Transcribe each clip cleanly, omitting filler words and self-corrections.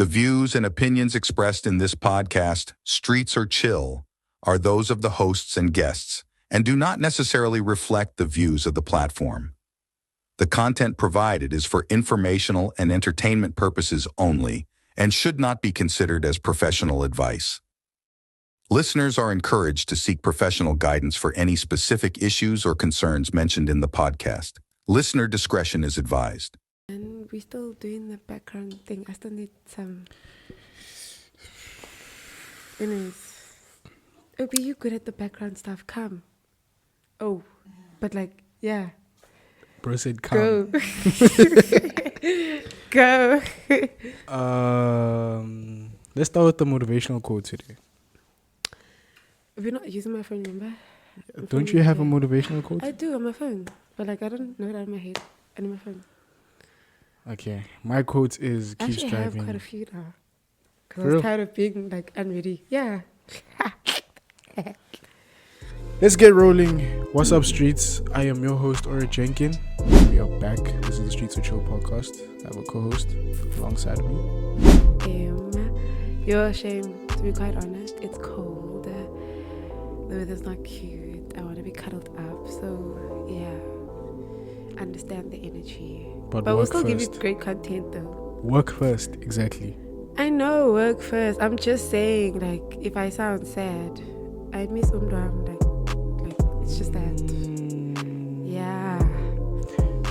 The views and opinions expressed in this podcast, Streets or Chill, are those of the hosts and guests and do not necessarily reflect the views of the platform. The content provided is for informational and entertainment purposes only and should not be considered as professional advice. Listeners are encouraged to seek professional guidance for any specific issues or concerns mentioned in the podcast. Listener discretion is advised. And we're still doing the background thing. I still need some. Anyways. Oh, but you good at the background stuff. Come. Oh, but like, yeah. Bro said come. Go. Let's start with the motivational quote today. We're not using my phone, remember? Don't you have a motivational quote? I do on my phone, but like I don't know it out of my head and on my phone. Okay, my quote is keep striving. I have quite a few now. Because I was tired of being like unready. Yeah. Let's get rolling. What's up, streets? I am your host, Ora Jenkin. We are back. This is the Streets of Chill podcast. I have a co-host alongside me. You're ashamed, to be quite honest. It's cold. The weather's not cute. I want to be cuddled up. So, yeah. Understand the energy. But we'll still give you great content, though. Work first, exactly. I know, work first. I'm just saying, like, if I sound sad, I miss Umdram. Like, it's just that. Yeah.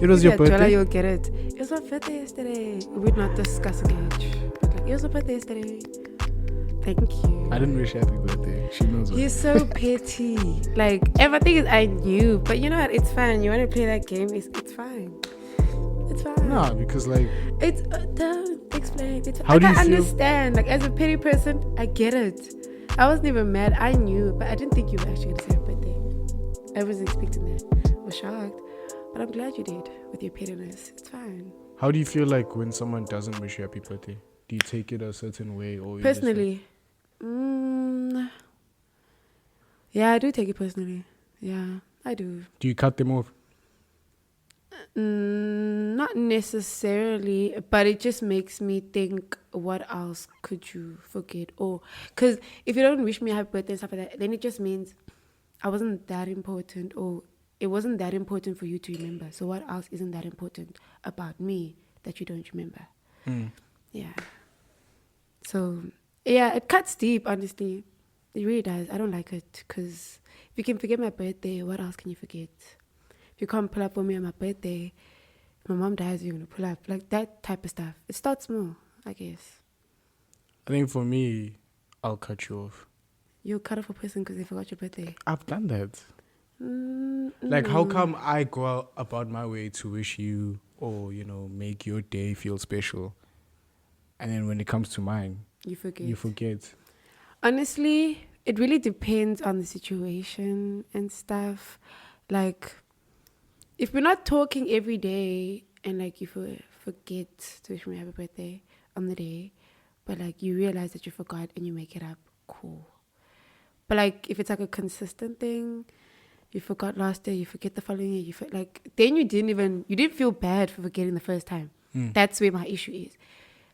It was your birthday? You'll get it. It was my birthday yesterday. We're not discussing age. But like, it was my birthday yesterday. Thank you. I didn't wish happy birthday. She knows. You're so petty. Like, everything is I knew. But you know what? It's fine. You want to play that game? It's fine. It's fine. Nah, because like... It's... don't explain. It's, how do you feel? I understand. Like, as a petty person, I get it. I wasn't even mad. I knew. But I didn't think you were actually going to say happy birthday. I wasn't expecting that. I was shocked. But I'm glad you did with your pettiness. It's fine. How do you feel like when someone doesn't wish you happy birthday? Do you take it a certain way? Or personally? Yeah, I do take it personally. Yeah, I do. Do you cut them off? Not necessarily, but it just makes me think, what else could you forget? Or, because if you don't wish me a happy birthday and stuff like that, then it just means I wasn't that important, or it wasn't that important for you to remember. So what else isn't that important about me that you don't remember? Yeah. So, yeah, it cuts deep, honestly. It really does. I don't like it, because if you can forget my birthday, what else can you forget? If you can't pull up for me on my birthday, my mom dies, you're going to pull up. Like, that type of stuff. It starts small, I guess. I think for me, I'll cut you off. You'll cut off a person because they forgot your birthday? I've done that. Like, how come I go about my way to wish you or, you know, make your day feel special? And then when it comes to mine, you forget. Honestly, it really depends on the situation and stuff. Like, if we're not talking every day and like you forget to wish me happy birthday on the day, but like you realize that you forgot and you make it up, cool. But like if it's like a consistent thing, you forgot last day, you forget the following year, then you didn't feel bad for forgetting the first time. That's where my issue is.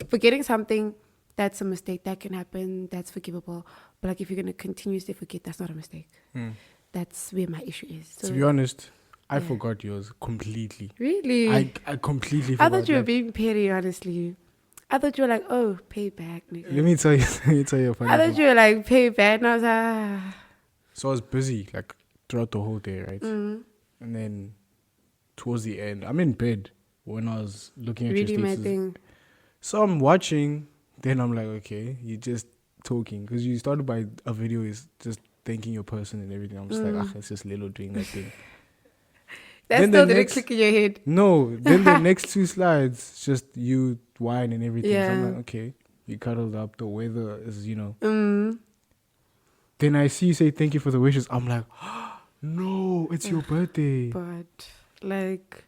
Forgetting something, that's a mistake. That can happen. That's forgivable. But like if you're going to continuously forget, that's not a mistake. That's where my issue is. So, to be honest, I forgot yours completely. Really? I completely forgot. I thought you were being petty, honestly. I thought you were like, oh, pay back, nigga. Let me tell you a funny I thought you were like, pay back. And I was like, So I was busy like throughout the whole day, right? And then towards the end, I'm in bed when I was looking at your statuses. my thing. So I'm watching, then I'm like, okay, you're just talking. Because you started by a video is just thanking your person and everything. I'm just like, it's just Lilo doing that thing. That still didn't click in your head. No, then the next two slides, just you wine and everything. Yeah. So I'm like, okay, you cuddled up, the weather is, you know. Then I see you say thank you for the wishes. I'm like, no, it's your birthday. But like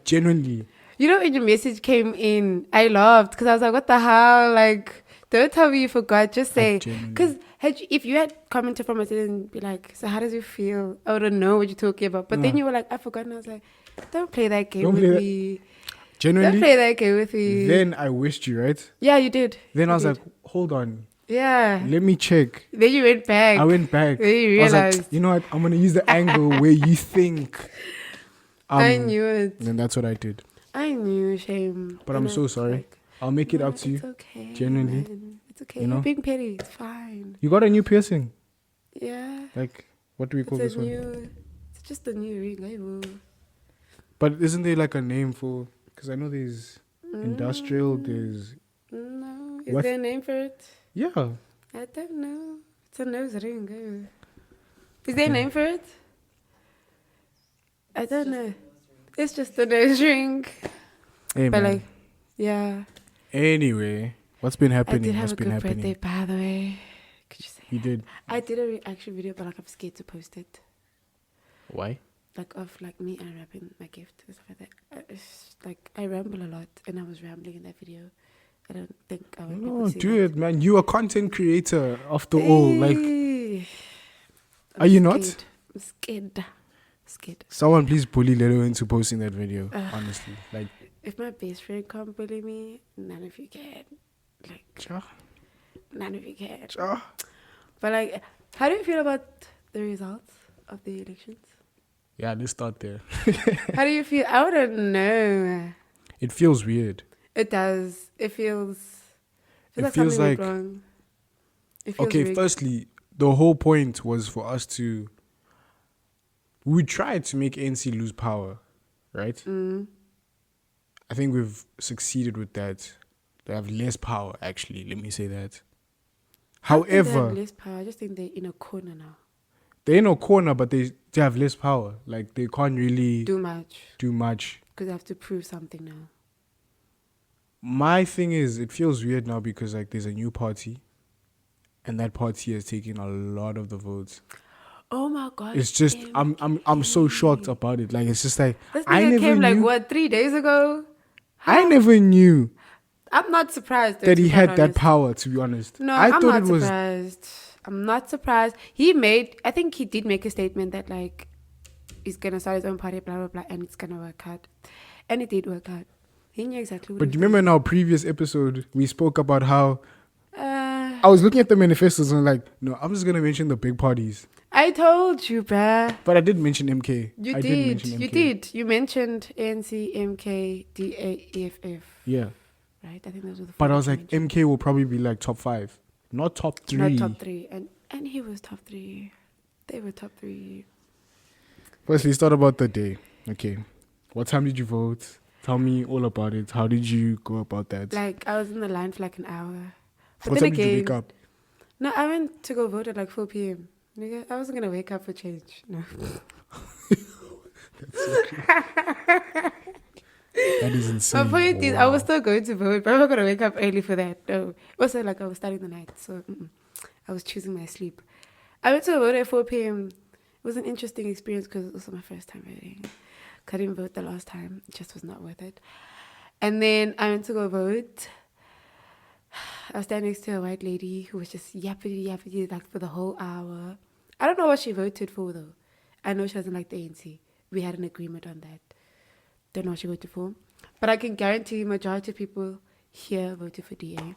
genuinely. You know, when your message came in, I laughed because I was like, what the hell? Like, don't tell me you forgot. Just say. Because if you had commented from us and be like, so how does it feel? I don't know what you're talking about. But then you were like, I forgot. And I was like, don't play that game with me. Genuinely. Don't play that game with me. Then I wished you, right? Yeah, you did. Then you I was did. like, hold on. Yeah. Let me check. Then you went back. I went back. Then you I was realized. like, you know what? I'm going to use the angle where you think. I knew it. And that's what I did. I knew, shame. But I'm so sorry. Like, I'll make it up to you. It's okay. Genuinely. Man. It's okay. You know? You're being petty. It's fine. You got a new piercing. Yeah. Like, what do we call this one? It's just a new ring. I will. But isn't there like a name for... Because I know there's industrial, there's... No. Is there a name for it? Yeah. I don't know. It's a nose ring. Is there a name for it? I don't know. It's just a nose ring. Hey, but man. like, yeah. Anyway, what's been happening? I did have What's a been good happening? birthday, by the way. Could you say You that? did. I did a reaction video, but like I'm scared to post it. Why? Like of like me unwrapping my gift and stuff like that. It's like I ramble a lot, and I was rambling in that video. I don't think I would. No, do it, man. You are a content creator after all. Like, are you not? I'm scared. Scared. Someone please bully Lelo into posting that video. Honestly, like, if my best friend can't bully me, none of you can. Like, none of you can. But like, how do you feel about the results of the elections? Yeah, let's start there. How do you feel? I wouldn't know. It feels weird. It does. It feels It like feels something went like- wrong. It feels Okay, rigged. firstly, the whole point was for us to... We tried to make ANC lose power, right? I think we've succeeded with that. They have less power, actually. Let me say that. I don't think they However, have less power. I just think they're in a corner now. they're in a corner, but they have less power. Like, they can't really Do much do much. because they have to prove something now. My thing is, it feels weird now because, like, there's a new party. And that party has taken a lot of the votes. Oh my god! It's just, I'm so shocked about it. Like, it's just like, This I nigga never came like knew. what 3 days ago. I never knew I'm not surprised though, that to he be quite had that honest. power, to be honest. No, I I'm thought not it was. surprised. I'm not surprised. I think he did make a statement that like he's gonna start his own party, blah blah blah, and it's gonna work out, and it did work out. He knew exactly what. But he you was remember in our previous episode, we spoke about how doing. I was looking at the manifestos and like, no, I'm just gonna mention the big parties. I told you, bruh. But I did mention MK. You I did. mention You MK. did. You mentioned ANC, MK, DAEFF. Yeah. Right? I think those were the But I four was you like, mentioned. MK will probably be like top 5, not top 3. Not top 3. And he was top 3. They were top 3. Firstly, start about the day. Okay. What time did you vote? Tell me all about it. How did you go about that? Like, I was in the line for like an hour. But What then time did you wake up? No, I went to go vote at like 4 p.m. Nigga, I wasn't going to wake up for change. No. That is insane. My point is, Wow. I was still going to vote, but I'm not going to wake up early for that. No. Also, like, I was starting the night, so I was choosing my sleep. I went to vote at 4 p.m. It was an interesting experience because it was also my first time voting. Couldn't vote the last time. It just was not worth it. And then I went to go vote. I was standing next to a white lady who was just yappity like for the whole hour. I don't know what she voted for though. I know she doesn't like the ANC. We had an agreement on that. Don't know what she voted for. But I can guarantee majority of people here voted for DA.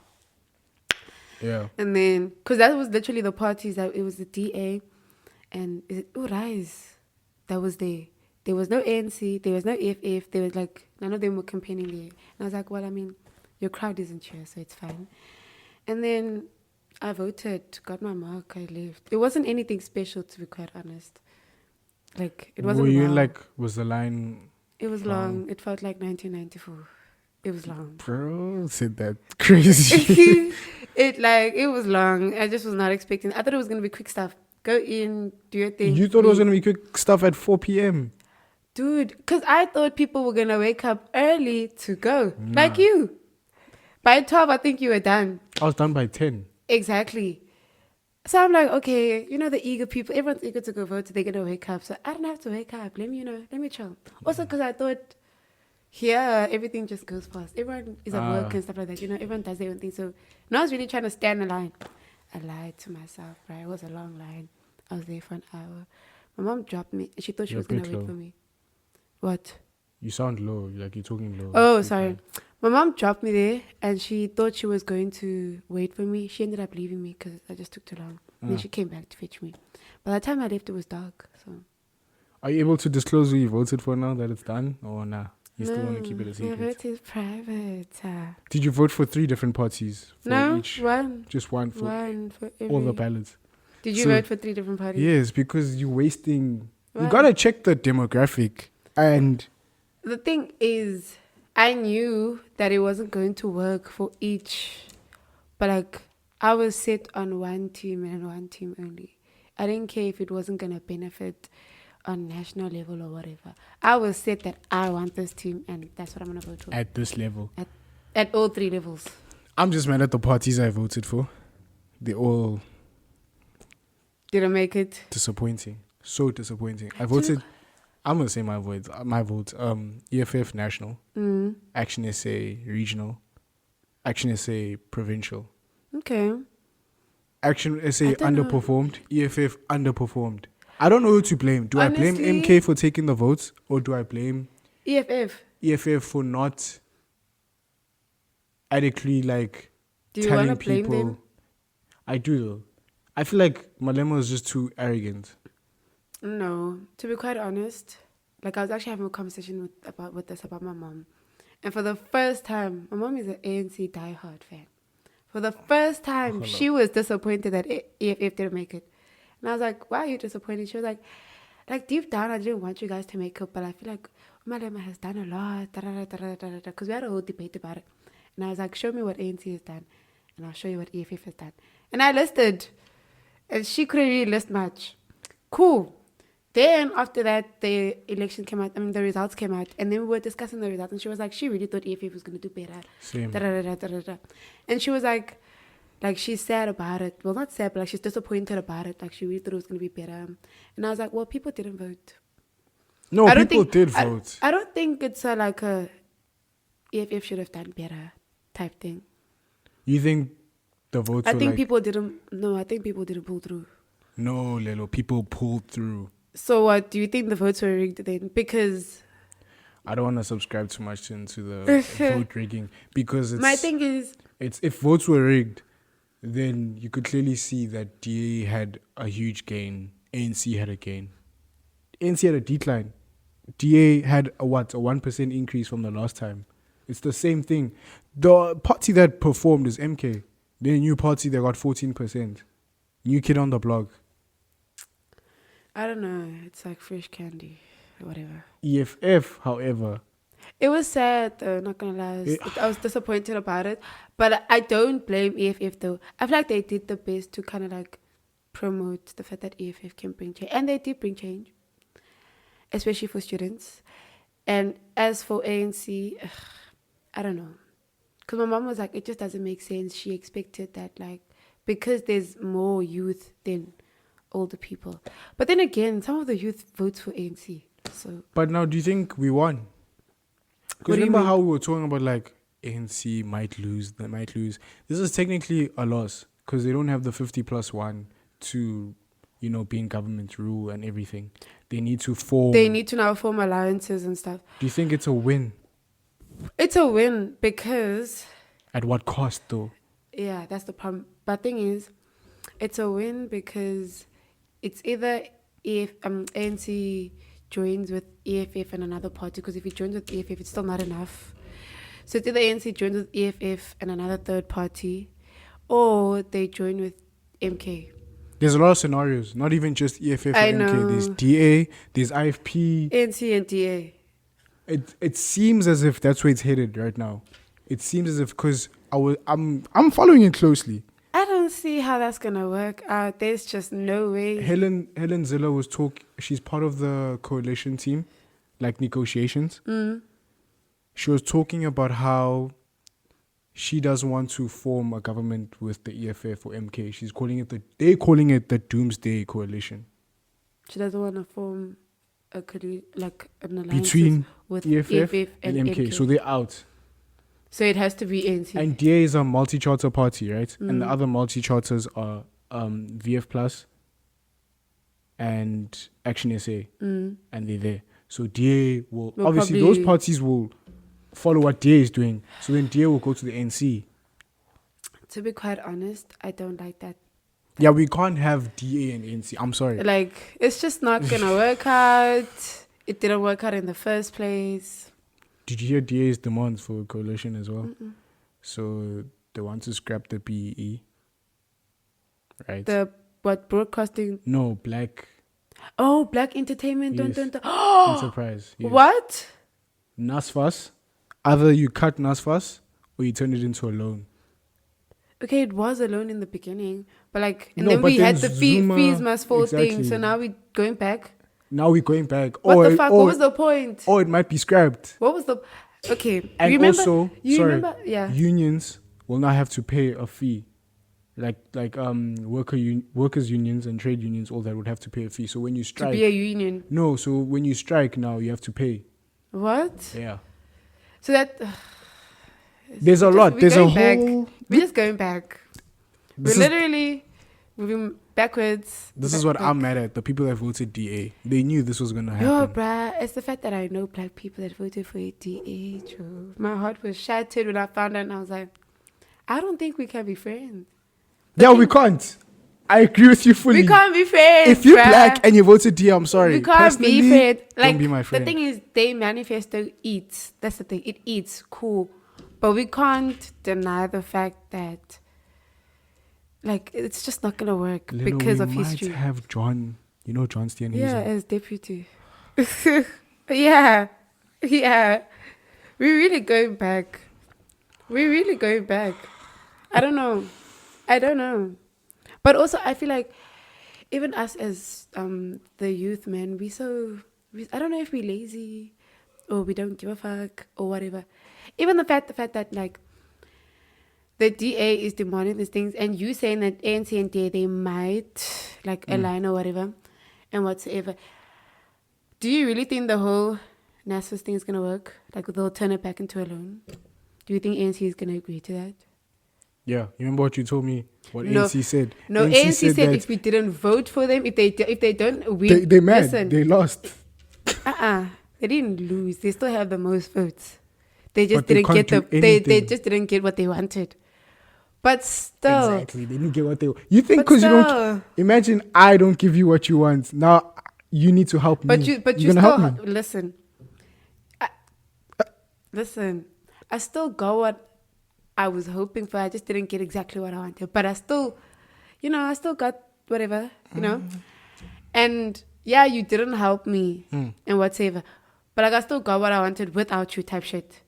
Yeah. And then, because that was literally the parties, that it was the DA and is it Rise that was there. There was no ANC, there was no FF, there was like, none of them were campaigning there. And I was like, well, I mean, your crowd isn't here, so it's fine. And then I voted, got my mark, I left. It wasn't anything special, to be quite honest. Like, it wasn't Were you wow. like, was the line... It was long. It felt like 1994. It was long. Bro, said that crazy. It was long. I just was not expecting. I thought it was going to be quick stuff. Go in, do your thing. You thought it was going to be quick stuff at 4 p.m.? Dude, because I thought people were going to wake up early to go. Like you. By 12, I think you were done. I was done by 10. Exactly. So I'm like, okay, you know, the eager people, everyone's eager to go vote, so they're going to wake up. So I don't have to wake up. Let me chill. Also, because I thought here, everything just goes fast. Everyone is at work and stuff like that. You know, everyone does their own thing. So now I was really trying to stand in line. I lied to myself, right? It was a long line. I was there for an hour. My mom dropped me. She thought she was going to wait for me. What? You sound low. Like you're talking low. Oh, sorry. My mom dropped me there and she thought she was going to wait for me. She ended up leaving me because I just took too long. And then she came back to fetch me. By the time I left, it was dark. So, are you able to disclose who you voted for now that it's done? Or nah? You still want to keep it a my secret? vote is private. Did you vote for 3 different parties? For No, each? one. Just one for every. all the ballots. Did you So- vote for 3 different parties? Yes, because you're wasting. You Why? gotta check the demographic. And The thing is, I knew that it wasn't going to work for each. But like, I was set on one team and one team only. I didn't care if it wasn't going to benefit on national level or whatever. I was set that I want this team and that's what I'm going to vote for. at this level, At all 3 levels. I'm just mad at the parties I voted for. They're all Didn't make it. disappointing. So disappointing. I'm gonna say my vote. EFF national, Action SA regional, Action SA provincial. Okay. Action SA I don't know. underperformed. EFF underperformed. I don't know who to blame. Do I blame Honestly- MK for taking the votes, or do I blame EFF. EFF for not adequately Do you want telling to blame people? them? I do though. I feel like Malema is just too arrogant. No. To be quite honest, I was actually having a conversation with this about my mom. And for the first time, my mom is an ANC diehard fan. For the first time, she was disappointed that EFF didn't make it. And I was like, why are you disappointed? She was like deep down, I didn't want you guys to make it, but I feel like Malema has done a lot, because we had a whole debate about it. And I was like, show me what ANC has done, and I'll show you what EFF has done. And I listed, and she couldn't really list much. Cool. Then after that, the election came out, the results came out, and then we were discussing the results, and she was like, she really thought EFF was going to do better. Same. And she was like, she's sad about it. Well, not sad, but she's disappointed about it. She really thought it was going to be better. And I was like, well, people didn't vote. No, I don't people think- did vote. I don't think it's a EFF should have done better type thing. You think the votes I were think people didn't. No, I think people didn't pull through. No, Lelo, people pulled through. So what do you think the votes were rigged then? Because I don't want to subscribe too much into the vote rigging because my thing is, it's if votes were rigged, then you could clearly see that DA had a huge gain, ANC had a gain. ANC had a decline. DA had a 1% increase from the last time. It's the same thing. The party that performed is MK. The new party that got 14%. New kid on the block. I don't know. It's like fresh candy or whatever. EFF, however, It was sad though, not gonna lie. I was disappointed about it. But I don't blame EFF though. I feel like they did the best to kind of promote the fact that EFF can bring change. And they did bring change. Especially for students. And as for ANC, I don't know. Because my mom was like, it just doesn't make sense. She expected that because there's more youth than older people. But then again, some of the youth votes for ANC. So. But now, do you think we won? What Because do you remember mean? how we were talking about ANC might lose, they might lose. This is technically a loss because they don't have the 50+1 to, be in government rule and everything. They need to form. They need to now form alliances and stuff. Do you think it's a win? It's a win because, At what cost, though? yeah, that's the problem. But thing is, it's a win because it's either if ANC joins with EFF and another party, because if it joins with EFF, it's still not enough. So it's either ANC joins with EFF and another third party, or they join with MK. There's a lot of scenarios, not even just EFF I and MK. know. There's DA, there's IFP. ANC and DA. It seems as if that's where it's headed right now. It seems as if because I'm following it closely. I don't see how that's gonna work out. There's just no way. Helen Ziller was she's part of the coalition team, negotiations. She was talking about how she doesn't want to form a government with the EFF or MK. They're calling it the Doomsday Coalition. She doesn't want to form an alliance Between with EFF and and MK. So they're out. So it has to be ANC. And DA is a multi-charter party, right? And the other multi-charters are VF Plus and Action SA. And they're there. So DA will obviously those parties will follow what DA is doing. So then DA will go to the ANC. To be quite honest, I don't like that. Yeah, we can't have DA and ANC. I'm sorry. Like, it's just not gonna work out. It didn't work out in the first place. Did you hear DA's demands for a coalition as well? Mm-mm. So they want to scrap the BEE. Right. The what broadcasting? No, black. Oh, black entertainment. Yes. Dun. Enterprise. Yes. What? NASFAS. Either you cut NASFAS or you turn it into a loan. Okay, it was a loan in the beginning, but like, and No, then but we then had the fees must fall exactly. thing. So now we're going back. Now we're going back. What the fuck? What was the point? Or it might be scrapped. What was the? Okay, And you remember, also, remember? Yeah. Unions will not have to pay a fee. Like workers unions and trade unions, all that would have to pay a fee. So when you strike, To be a union. no. So when you strike now, you have to pay. What? Yeah. So that There's a lot. There's a whole. We're just going back. We're literally moving backwards. This is what I'm mad at. The people that voted DA, they knew this was gonna happen. Yo, bruh, it's the fact that I know black people that voted for a DA. True. My heart was shattered when I found out, and I was like, I don't think we can be friends. Yeah, we can't. I agree with you fully. We can't be friends. If you're bruh. black and you voted DA, I'm sorry. We can't Personally, be friends. Like, don't be my friend. the thing is, their manifesto eats. That's the thing. It eats. Cool. But we can't deny the fact that, like, it's just not going to work because of history. We might have John, John Steenhuisen. Yeah, as deputy. Yeah. We're really going back. I don't know. But also, I feel like even us as the youth, man, I don't know if we're lazy or we don't give a fuck or whatever. Even the fact that like the DA is demanding these things, and you saying that ANC and DA, they might like align or whatever and whatsoever. Do you really think the whole NASFAS thing is gonna work? Like, they'll turn it back into a loan? Do you think ANC is gonna agree to that? Yeah, you remember what you told me? What ANC said? No, ANC said if we didn't vote for them, if they don't win, they mad. Listen, they lost. They didn't lose. They still have the most votes. They just But they just didn't get what they wanted. But still, exactly, they didn't get what they. You think because you don't imagine I don't give you what you want. Now you need to help me. But you gonna still help me. Listen. I still got what I was hoping for. I just didn't get exactly what I wanted. But I still got whatever, And yeah, you didn't help me and whatever. But like, I still got what I wanted without you type shit.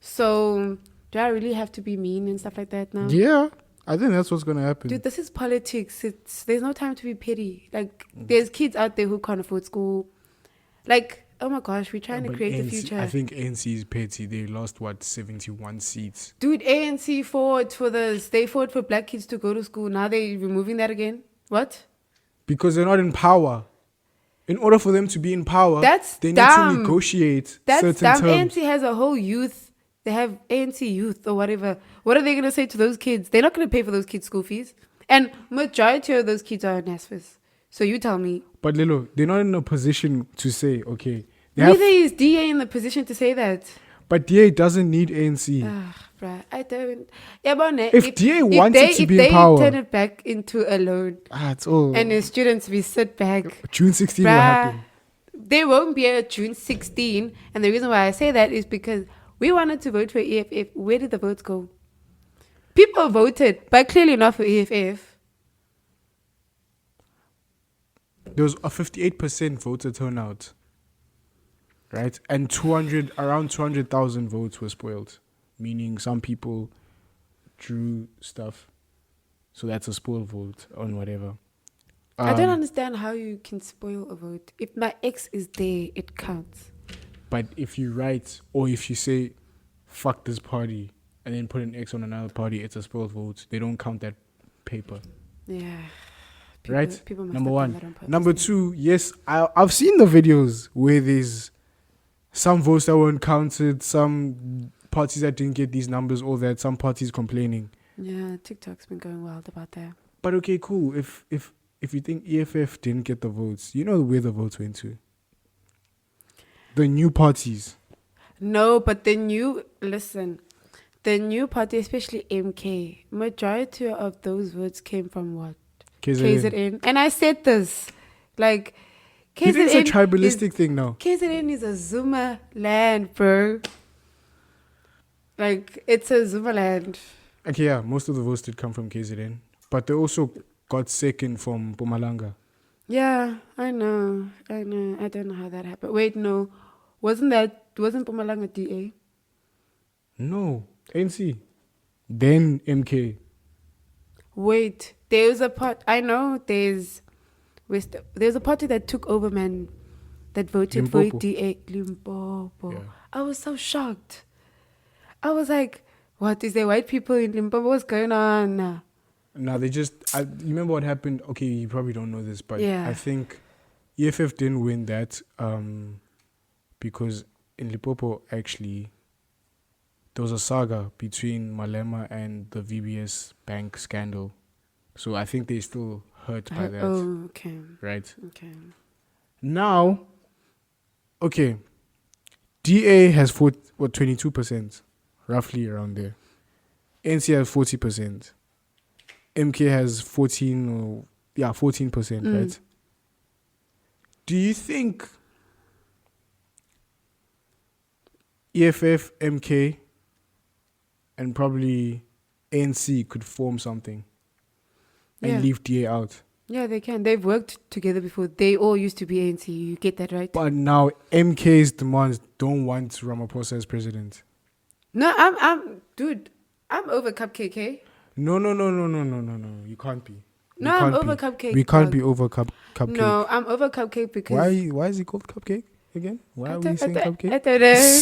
So do I really have to be mean and stuff like that now? Yeah, I think that's what's going to happen. Dude, this is politics. There's no time to be petty. Like, there's kids out there who can't afford school. Like, oh my gosh, we're trying to create the future. I think ANC is petty. They lost, 71 seats? Dude, ANC fought for this. They fought for black kids to go to school. Now they're removing that again? What? Because they're not in power. In order for them to be in power, they need to negotiate certain terms. ANC has a whole youth. They have ANC youth or whatever. What are they going to say to those kids? They're not going to pay for those kids' school fees. And majority of those kids are in NASFAS. So you tell me. But Lilo, they're not in a position to say, okay. Neither is DA in the position to say that. But DA doesn't need ANC. Bruh, I don't. Yeah, but if DA wanted to be in power, if they turn it back into a loan, it's all. And the students we sit back. June 16 will happen. There won't be a June 16, and the reason why I say that is because we wanted to vote for EFF. Where did the votes go? People voted, but clearly not for EFF. There was a 58% voter turnout, right? And around 200,000 votes were spoiled, meaning some people drew stuff. So that's a spoiled vote on whatever. I don't understand how you can spoil a vote. If my ex is there, it counts. But if you write, or if you say, fuck this party, and then put an X on another party, it's a spoiled vote. They don't count that paper. Yeah. Right? People must Number have one. done that on purpose. Number two, yes, I've seen the videos where there's some votes that weren't counted, some parties that didn't get these numbers, all that, some parties complaining. Yeah, TikTok's been going wild about that. But okay, cool. If you think EFF didn't get the votes, you know where the votes went to. The new parties. No, but the new party, especially MK, majority of those votes came from what? KZN. And I said this, like, KZN is a tribalistic thing now. KZN is a Zuma land, bro. Like, it's a Zuma land. Okay, yeah, most of the votes did come from KZN, but they also got second from Mpumalanga. Yeah, I know. I don't know how that happened. Wait, no. Wasn't Mpumalanga DA? No, ANC. Then MK. Wait, there's a part. I know there's a party that took over, man, that voted Limpopo. for DA. Limpopo. Yeah. I was so shocked. I was like, what, is there white people in Limpopo? What's going on? No, they just... you remember what happened? Okay, you probably don't know this, but Yeah. I think EFF didn't win that because in Limpopo, actually, there was a saga between Malema and the VBS bank scandal. So I think they still hurt by that. Oh, okay. Right? Okay. Now, okay, DA has 22%, roughly around there. NC has 40%. MK has 14%, right? Do you think EFF, MK, and probably ANC could form something and leave DA out? Yeah, they can. They've worked together before. They all used to be ANC. You get that, right? But now MK's demands don't want Ramaphosa as president. No, I'm over Cupcake, eh? No. You can't be. No, I'm over Cupcake. We can't be over Cupcake. No, I'm over Cupcake because... Why is he called Cupcake again? Why are we saying Cupcake? I don't know.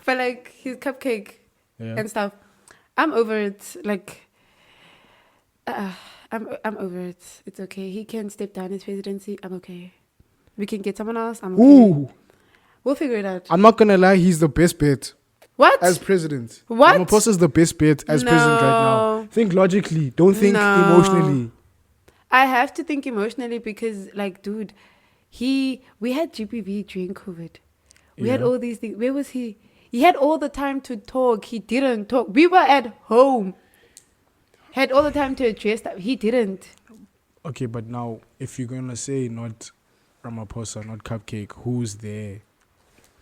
But like, he's Cupcake and stuff. I'm over it. Like, I'm over it. It's okay. He can step down his presidency. I'm okay. We can get someone else. I'm okay. Ooh. We'll figure it out. I'm not gonna lie, he's the best bet. What? As president. What? Ramaphosa's the best bet as president right now. Think logically. Don't think emotionally. I have to think emotionally because, like, dude, we had GPV during COVID. We had all these things. Where was he? He had all the time to talk. He didn't talk. We were at home. Had all the time to address that. He didn't. Okay, but now, if you're gonna say not Ramaphosa, not Cupcake, who's there?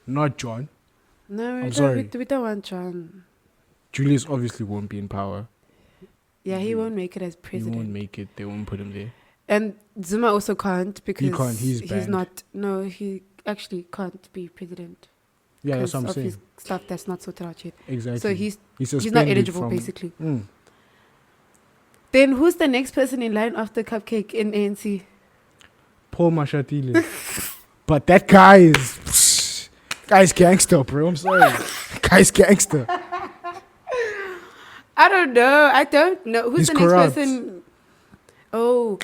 Not John. No, I'm sorry. We don't want John. Julius obviously won't be in power. Yeah, he won't make it as president. He won't make it. They won't put him there. And Zuma also can't because he can't. He's banned. He actually can't be president. Yeah, that's what I'm of saying. His stuff that's not sorted out yet. Exactly. So he's not eligible, basically. Mm. Then who's the next person in line after Cupcake in ANC? Paul Mashatile. But that guy is... Guy's gangster, bro. I'm sorry. Guy's gangster. I don't know. Who's He's the corrupt. next person? Oh.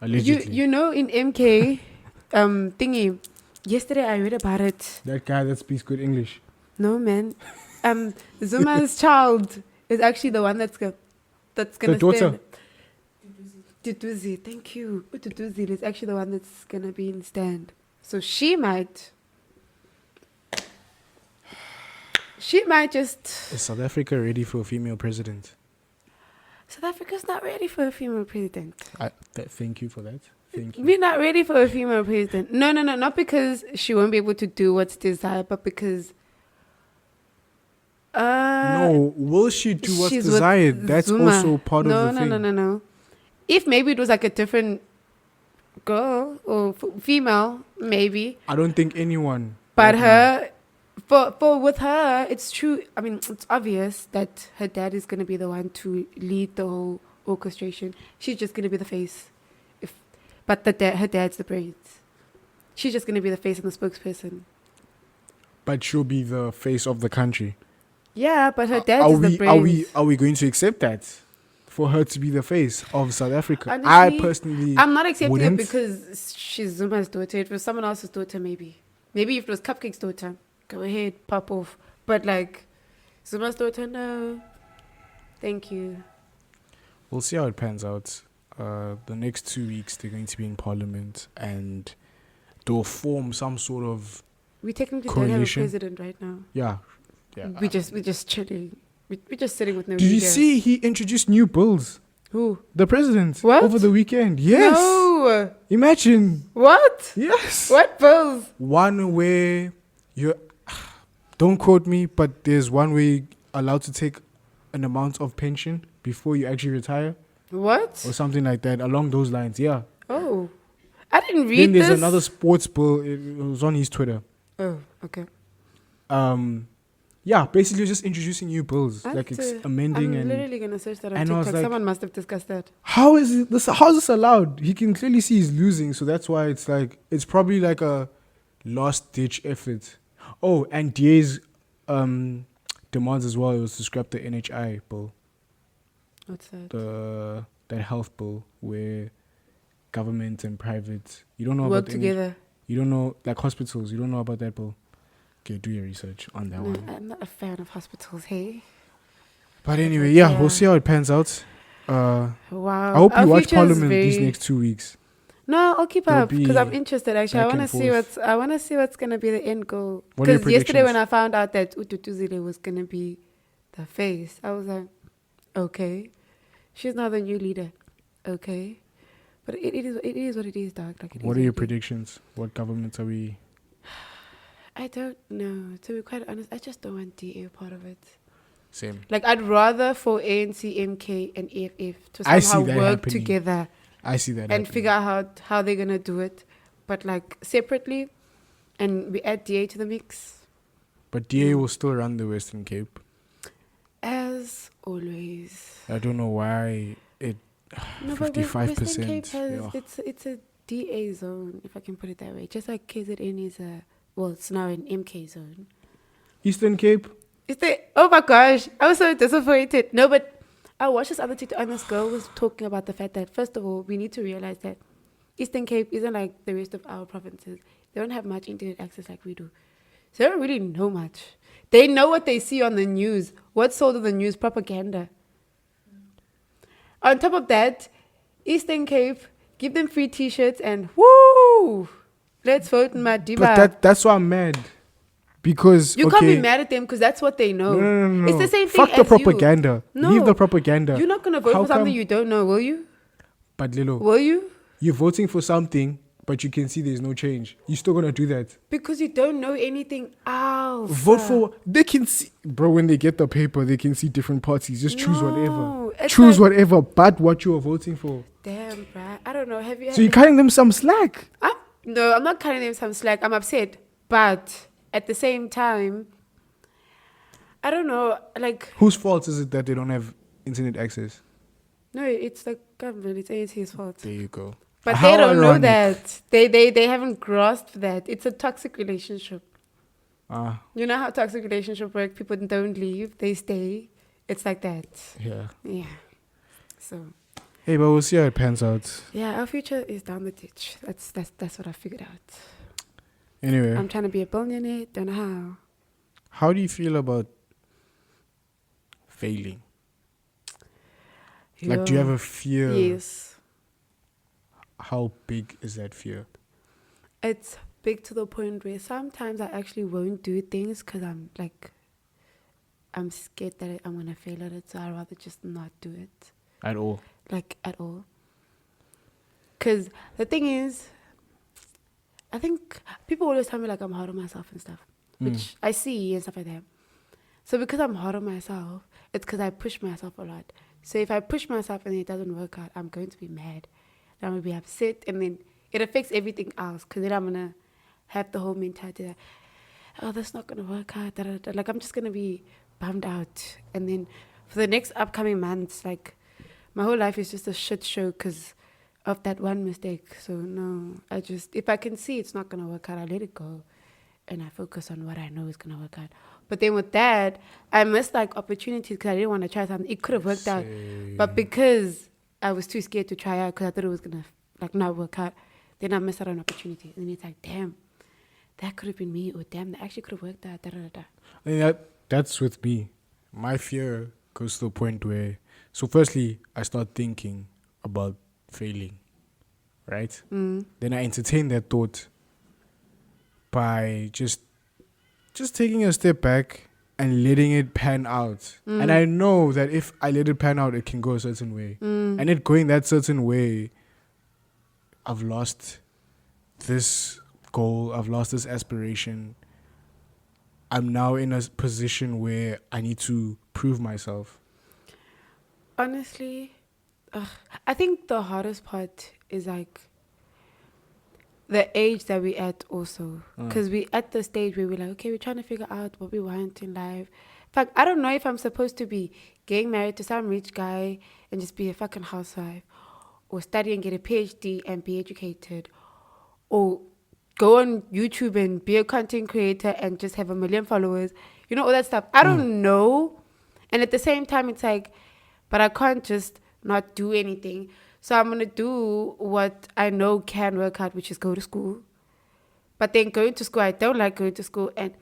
Allegedly. You know in MK thingy. Yesterday I read about it. That guy that speaks good English. No, man. Zuma's child is actually the one that's gonna The daughter. Tutuzi, thank you. Tutuzi is actually the one that's gonna be in stand. So she might just... Is South Africa ready for a female president? South Africa's not ready for a female president. Thank you for that. Thank you. We're not ready for a female president. No. Not because she won't be able to do what's desired, but because... no, will she do what's desired? That's Zuma. also part of the thing. No. If maybe it was like a different girl or female, maybe. I don't think anyone. But with her, it's true. I mean, it's obvious that her dad is going to be the one to lead the whole orchestration. She's just going to be the face. But her dad's the brains. She's just going to be the face and the spokesperson. But she'll be the face of the country. Yeah, but her dad is the brains. Are we going to accept that? For her to be the face of South Africa? Honestly, I personally I'm not accepting wouldn't. it because she's Zuma's daughter. If it was someone else's daughter, maybe. Maybe if it was Cupcake's daughter, go ahead, pop off. But like, Zuma's daughter, no. Thank you. We'll see how it pans out. The next 2 weeks, they're going to be in Parliament and they'll form some sort of We technically don't have a president right now. Yeah. We're just chilling. We're just sitting with no Did you leader. see he introduced new bills? Who? The president. What? Over the weekend. Yes. No. Imagine. What? Yes. What bills? One where you're... Don't quote me, but there's one where you're allowed to take an amount of pension before you actually retire. What? Or something like that, along those lines, yeah. Oh. I didn't read Then there's this. another sports bill. It was on his Twitter. Oh, okay. Yeah, basically just introducing new bills, like amending. I'm and literally gonna search that on and I was TikTok. like, Someone must have discussed that. how is this allowed? He can clearly see he's losing, so that's why it's like it's probably like a last ditch effort. Oh, and DA's demands as well was to scrap the NHI bill. What's that? That health bill where government and private you don't know work about together. You don't know, like hospitals. You don't know about that bill. Okay, do your research on that one. I'm not a fan of hospitals, hey? But anyway, yeah, we'll see how it pans out. Wow. I hope you watch Parliament these next 2 weeks. No, I'll keep up because I'm interested. Actually, I want to see what's gonna be the end goal. Because yesterday when I found out that Ututuzile was gonna be the face, I was like, okay, she's not the new leader, okay. But it is what it is, dog. Like, what are your predictions? What governments are we? I don't know. To be quite honest, I just don't want DA part of it. Same. Like, I'd rather for ANC, MK, and EFF to somehow work together. I see that. And figure out how they're going to do it. But, like, separately, and we add DA to the mix. But DA will still run the Western Cape. As always. I don't know why it... No, 55%. But Western Cape has... It's a DA zone, if I can put it that way. Just like KZN is a... Well, it's now an MK zone. Eastern Cape? Oh my gosh, I was so disappointed. No, but I watched this other TikTok and this girl was talking about the fact that, first of all, we need to realize that Eastern Cape isn't like the rest of our provinces. They don't have much internet access like we do. So they don't really know much. They know what they see on the news. What's sold on the news? Propaganda. On top of that, Eastern Cape, give them free t-shirts and woo! Let's vote in Madiba. But that's why I'm mad. Because you can't be mad at them because that's what they know. No. It's the same thing. Fuck the propaganda. No. Leave the propaganda. You're not gonna vote for something you don't know, will you? But Lilo, will you? You're voting for something, but you can see there's no change. You're still gonna do that because you don't know anything else. Vote for. They can see, bro. When they get the paper, they can see different parties. Just choose whatever. Choose like, whatever, but what you are voting for. Damn, bruh. I don't know. Have you? So you're cutting them some slack. No, I'm not cutting them some slack. I'm upset, but at the same time, I don't know. Like, whose fault is it that they don't have internet access? No, it's the government. It's ANC's fault. There you go. But they don't know that. They haven't grasped that. It's a toxic relationship. You know how toxic relationships work? People don't leave. They stay. It's like that. Yeah. Yeah. So. Hey, but we'll see how it pans out. Yeah, our future is down the ditch. That's what I figured out. Anyway. I'm trying to be a billionaire. Don't know how. How do you feel about failing? Like, do you have a fear? Yes. How big is that fear? It's big to the point where sometimes I actually won't do things because I'm scared that I'm going to fail at it. So I'd rather just not do it. At all? Like, at all. Because the thing is, I think people always tell me like I'm hard on myself and stuff, which I see and stuff like that. So because I'm hard on myself, it's because I push myself a lot. So if I push myself and it doesn't work out, I'm going to be mad. I'm going to be upset. And then it affects everything else. Because then I'm going to have the whole mentality that, oh, that's not going to work out. Like, I'm just going to be bummed out. And then for the next upcoming months, like, my whole life is just a shit show because of that one mistake. So, no, if I can see it's not going to work out, I let it go. And I focus on what I know is going to work out. But then with that, I missed like opportunities because I didn't want to try something. It could have worked out. But because I was too scared to try out because I thought it was going to like not work out, then I missed out on opportunity. And then it's like, damn, that could have been me. Or damn, that actually could have worked out. I mean, that's with me. My fear goes to the point where, so firstly, I start thinking about failing, right? Then I entertain that thought by just just taking a step back and letting it pan out. And I know that if I let it pan out, it can go a certain way. And it going that certain way, I've lost this goal. I've lost this aspiration. I'm now in a position where I need to prove myself. Honestly, I think the hardest part is like the age that we're at also. Because we're at the stage where we're like, okay, we're trying to figure out what we want in life. In fact, I don't know if I'm supposed to be getting married to some rich guy and just be a fucking housewife, or study and get a PhD and be educated, or go on YouTube and be a content creator and just have 1 million followers. You know, all that stuff. I don't know. And at the same time, it's like, but I can't just not do anything. So I'm going to do what I know can work out, which is go to school. But then going to school, I don't like going to school. And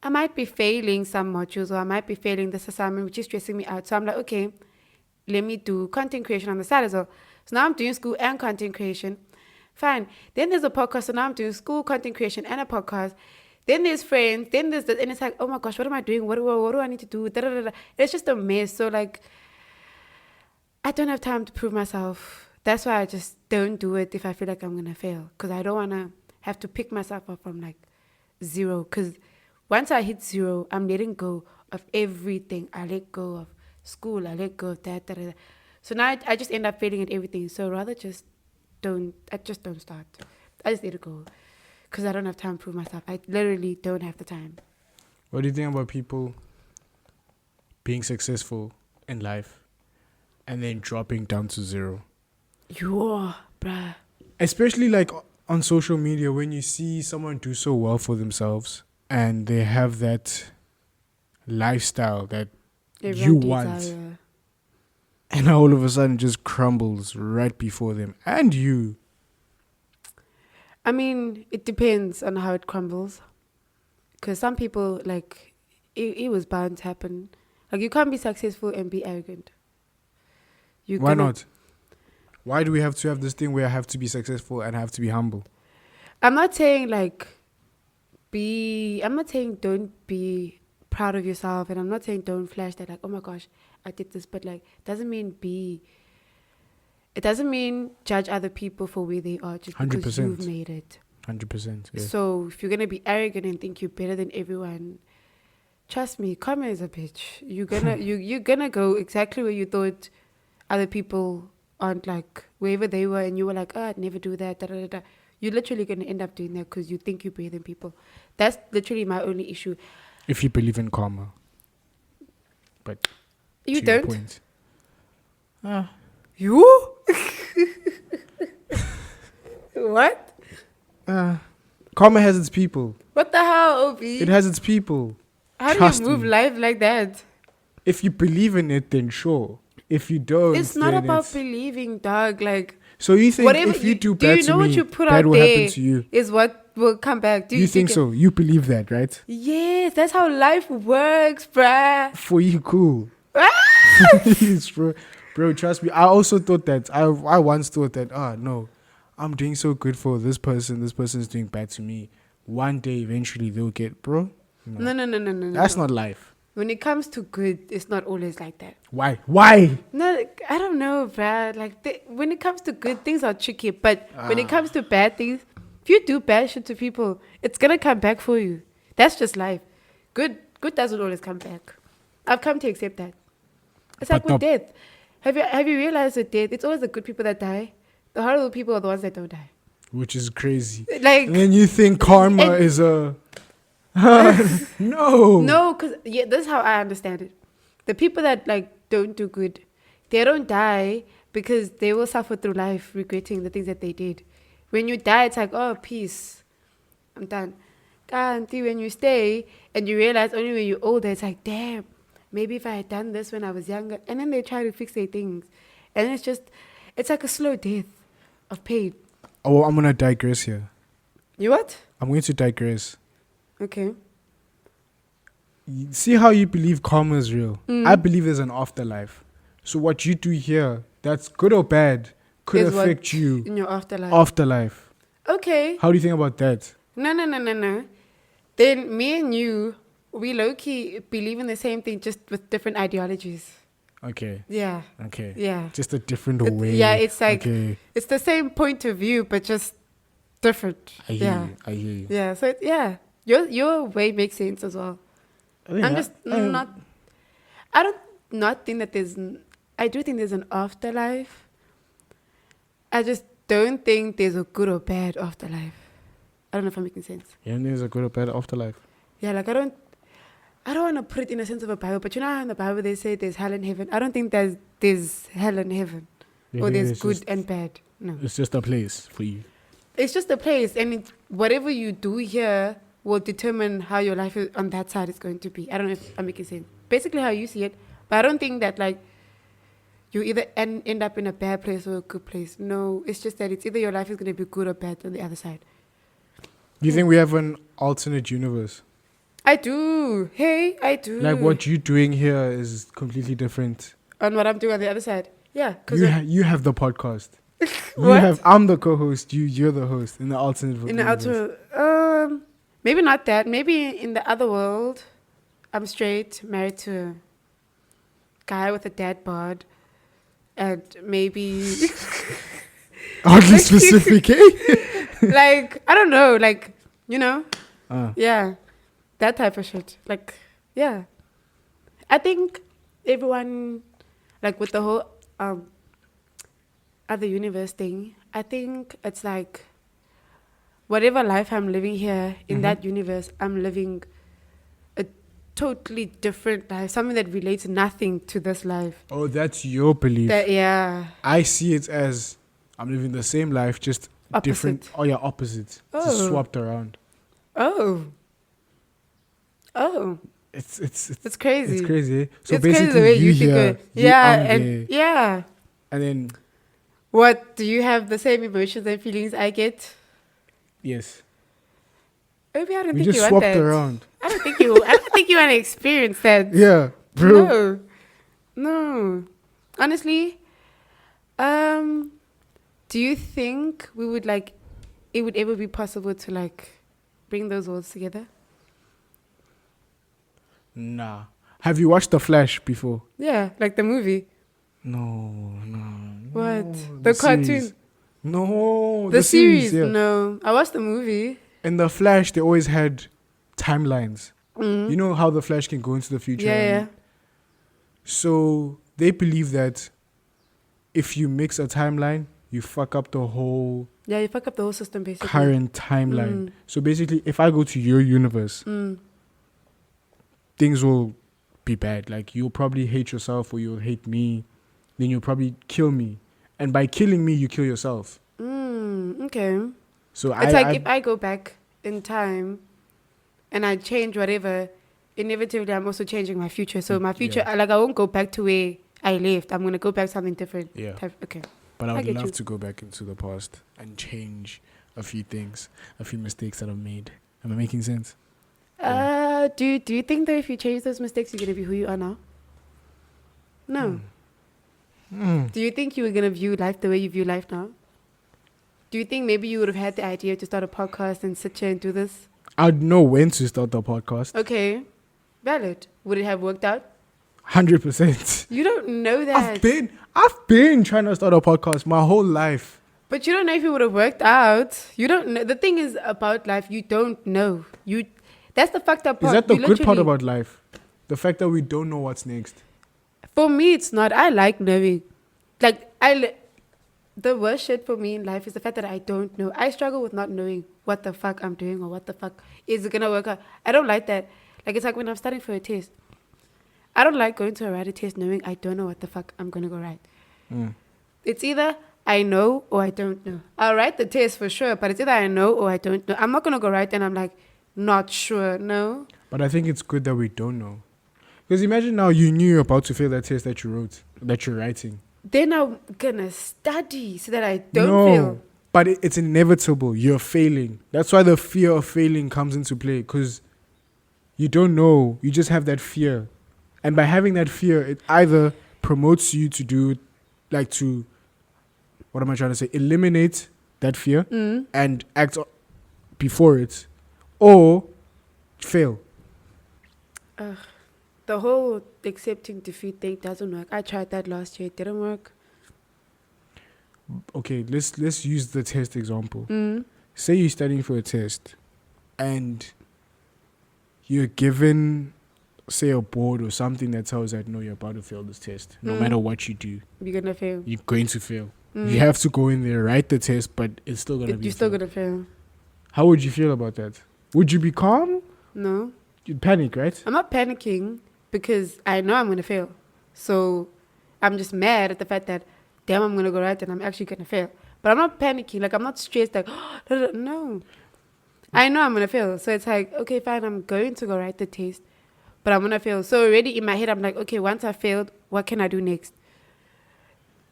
I might be failing some modules, or I might be failing this assignment, which is stressing me out. So I'm like, okay, let me do content creation on the side as well. So now I'm doing school and content creation. Fine. Then there's a podcast. So now I'm doing school, content creation, and a podcast. Then there's friends. Then there's that. And it's like, oh my gosh, what am I doing? What do I need to do? Da, da, da, da. It's just a mess. So like, I don't have time to prove myself. That's why I just don't do it if I feel like I'm going to fail. Because I don't want to have to pick myself up from like 0. Because once I hit 0, I'm letting go of everything. I let go of school. I let go of that. Da, da, da. So now I just end up failing at everything. So rather just don't start. I just let it go. Because I don't have time to prove myself. I literally don't have the time. What do you think about people being successful in life and then dropping down to 0? Bruh. Especially like on social media, when you see someone do so well for themselves and they have that lifestyle that you want, and all of a sudden it just crumbles right before them and you. I mean, it depends on how it crumbles. Because some people, like, it was bound to happen. Like, you can't be successful and be arrogant. Why not? Why do we have to have this thing where I have to be successful and I have to be humble? I'm not saying, like, I'm not saying don't be proud of yourself. And I'm not saying don't flash that, like, oh my gosh, I did this. But, like, it doesn't mean judge other people for where they are just 100%. Because you've made it. 100%. Yeah. So if you're going to be arrogant and think you're better than everyone, trust me, karma is a bitch. You're gonna go exactly where you thought other people aren't, like wherever they were, and you were like, oh, I'd never do that. Da, da, da, da. You're literally going to end up doing that because you think you're better than people. That's literally my only issue. If you believe in karma. But you don't? You? What? Karma has its people. What the hell, Obi? It has its people. How do you move life like that? If you believe in it, then sure. If you don't, it's not about believing, dog. Like, so you think if you do bad to me, what you put that out will there happen to you? Is what will come back. Do you think so? You believe that, right? Yes, that's how life works, bruh. For you, cool. Please, bro, trust me. I also thought that. I once thought that. No, I'm doing so good for this person. This person is doing bad to me. One day, eventually, they'll get, bro. No. That's not life. When it comes to good, it's not always like that. Why? No, I don't know, bruh. Like, when it comes to good, things are tricky. But when it comes to bad things, if you do bad shit to people, it's going to come back for you. That's just life. Good doesn't always come back. I've come to accept that. It's like with death. Have you realized with death, it's always the good people that die. The horrible people are the ones that don't die. Which is crazy. Like, and then you think karma is a... No, because this is how I understand it. The people that like don't do good, they don't die because they will suffer through life regretting the things that they did. When you die, it's like, oh, peace, I'm done. Can't see when you stay and you realize only when you're older, it's like, damn, maybe if I had done this when I was younger. And then they try to fix their things, and it's like a slow death of pain. Oh, I'm gonna digress here. You what? I'm going to digress. Okay. See how you believe karma is real? I believe there's an afterlife. So what you do here, that's good or bad, could affect you in your afterlife. Afterlife. Okay. How do you think about that? No. Then me and you we low-key believe in the same thing, just with different ideologies. Okay. Yeah. Okay. Yeah. Just a different way. Yeah, it's like, okay. it's the same point of view, but just different. I hear you. Yeah, so, your way makes sense as well. I'm just not, I don't not think that I do think there's an afterlife. I just don't think there's a good or bad afterlife. I don't know if I'm making sense. Yeah, there's a good or bad afterlife. Yeah, like I don't want to put it in a sense of a Bible, but you know how in the Bible they say there's hell and heaven? I don't think there's hell and heaven. Or there's good and bad. No. It's just a place for you. It's just a place, and whatever you do here will determine how your life on that side is going to be. I don't know if I'm making sense. Basically how you see it. But I don't think that, like, you either end up in a bad place or a good place. No, it's just that it's either your life is going to be good or bad on the other side. Do you think we have an alternate universe? I do. Hey, I do. Like what you're doing here is completely different. On what I'm doing on the other side. Yeah. You have the podcast. What? I'm the co-host. You're the host in the alternate universe. In the alternate, maybe not that. Maybe in the other world, I'm straight, married to a guy with a dad bod, and maybe oddly specific, eh? Like, I don't know, like, you know, yeah, that type of shit. Like, yeah, I think everyone, like, with the whole other universe thing, I think it's like whatever life I'm living here in that universe, I'm living a totally different life, something that relates nothing to this life. Oh, that's your belief. Yeah. I see it as I'm living the same life, just opposite. Different. Oh, yeah, opposite. Just swapped around. Oh. It's crazy. It's crazy. Eh? So it's basically, crazy the way you here, think. Yeah. And then. What, do you have the same emotions and feelings I get? Yes. Maybe I don't we think just you swapped want that. around. I don't think you want to experience that. Yeah, bro. No. Honestly, do you think we would it would ever be possible to bring those worlds together? Nah. Have you watched The Flash before? Yeah, like the movie. No. What? The cartoon? Series. No. The series? Yeah. No. I watched the movie. In The Flash, they always had timelines. Mm. You know how The Flash can go into the future? Yeah. So they believe that if you mix a timeline, you fuck up the whole... Yeah, you fuck up the whole system, basically. Current timeline. So basically, if I go to your universe, things will be bad. Like, you'll probably hate yourself or you'll hate me. Then you'll probably kill me. And by killing me, you kill yourself. Okay. So it's if I go back in time and I change whatever, inevitably I'm also changing my future. So my future, I won't go back to where I left. I'm going to go back to something different. Yeah. Okay. But I would love to go back into the past and change a few things, a few mistakes that I've made. Am I making sense? Do you think that if you change those mistakes, you're going to be who you are now? No. Do you think you were going to view life the way you view life now? Do you think maybe you would have had the idea to start a podcast and sit here and do this? I'd know when to start the podcast. Okay. Valid. Would it have worked out? 100%. You don't know that. I've been trying to start a podcast my whole life. But you don't know if it would have worked out. You don't know. The thing is about life, you don't know. That's the fucked up part. Is that the good part about life? The fact that we don't know what's next. For me, it's not. I like knowing. The worst shit for me in life is the fact that I don't know. I struggle with not knowing what the fuck I'm doing or what the fuck is going to work out. I don't like that. It's like when I'm studying for a test. I don't like going to a writing test knowing I don't know what the fuck I'm going to go write. It's either I know or I don't know. I'll write the test for sure, but it's either I know or I don't know. I'm not going to go write and I'm not sure, no. But I think it's good that we don't know. Because imagine now you knew you're about to fail that test that you wrote, that you're writing. Then I'm going to study so that I don't fail. But it's inevitable. You're failing. That's why the fear of failing comes into play. Because you don't know. You just have that fear. And by having that fear, it either promotes you to do, what am I trying to say? Eliminate that fear and act before it. Or fail. The whole accepting defeat thing doesn't work. I tried that last year. It didn't work. Okay, let's use the test example. Say you're studying for a test and you're given, say, a board or something that tells that, no, you're about to fail this test. No matter what you do, you're going to fail. You're going to fail. You have to go in there, write the test, but it's still going to be You're still going to fail. How would you feel about that? Would you be calm? No. You'd panic, right? I'm not panicking because I know I'm going to fail. So I'm just mad at the fact that, damn, I'm going to go right and I'm actually going to fail. But I'm not panicking. Like, I'm not stressed. Like, no. I know I'm going to fail. So it's like, okay, fine, I'm going to go write the test, but I'm going to fail. So already in my head, I'm like, okay, once I failed, what can I do next?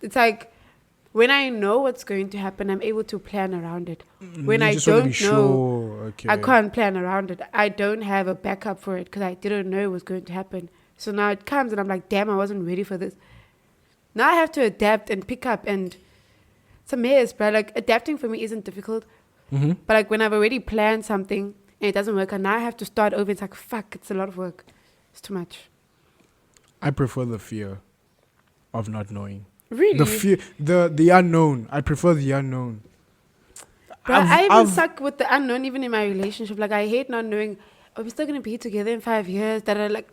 It's like, when I know what's going to happen, I'm able to plan around it. When I don't know, okay. I can't plan around it. I don't have a backup for it because I didn't know it was going to happen. So now it comes and I'm like, damn, I wasn't ready for this. Now I have to adapt and pick up, and it's a mess, bro. Like, adapting for me isn't difficult. But like when I've already planned something and it doesn't work, and now I have to start over, it's like, fuck, it's a lot of work. It's too much. I prefer the fear of not knowing. Really? The fear, the unknown. I prefer the unknown. But I even suck with the unknown, even in my relationship. Like, I hate not knowing, are we still going to be together in 5 years? That are like,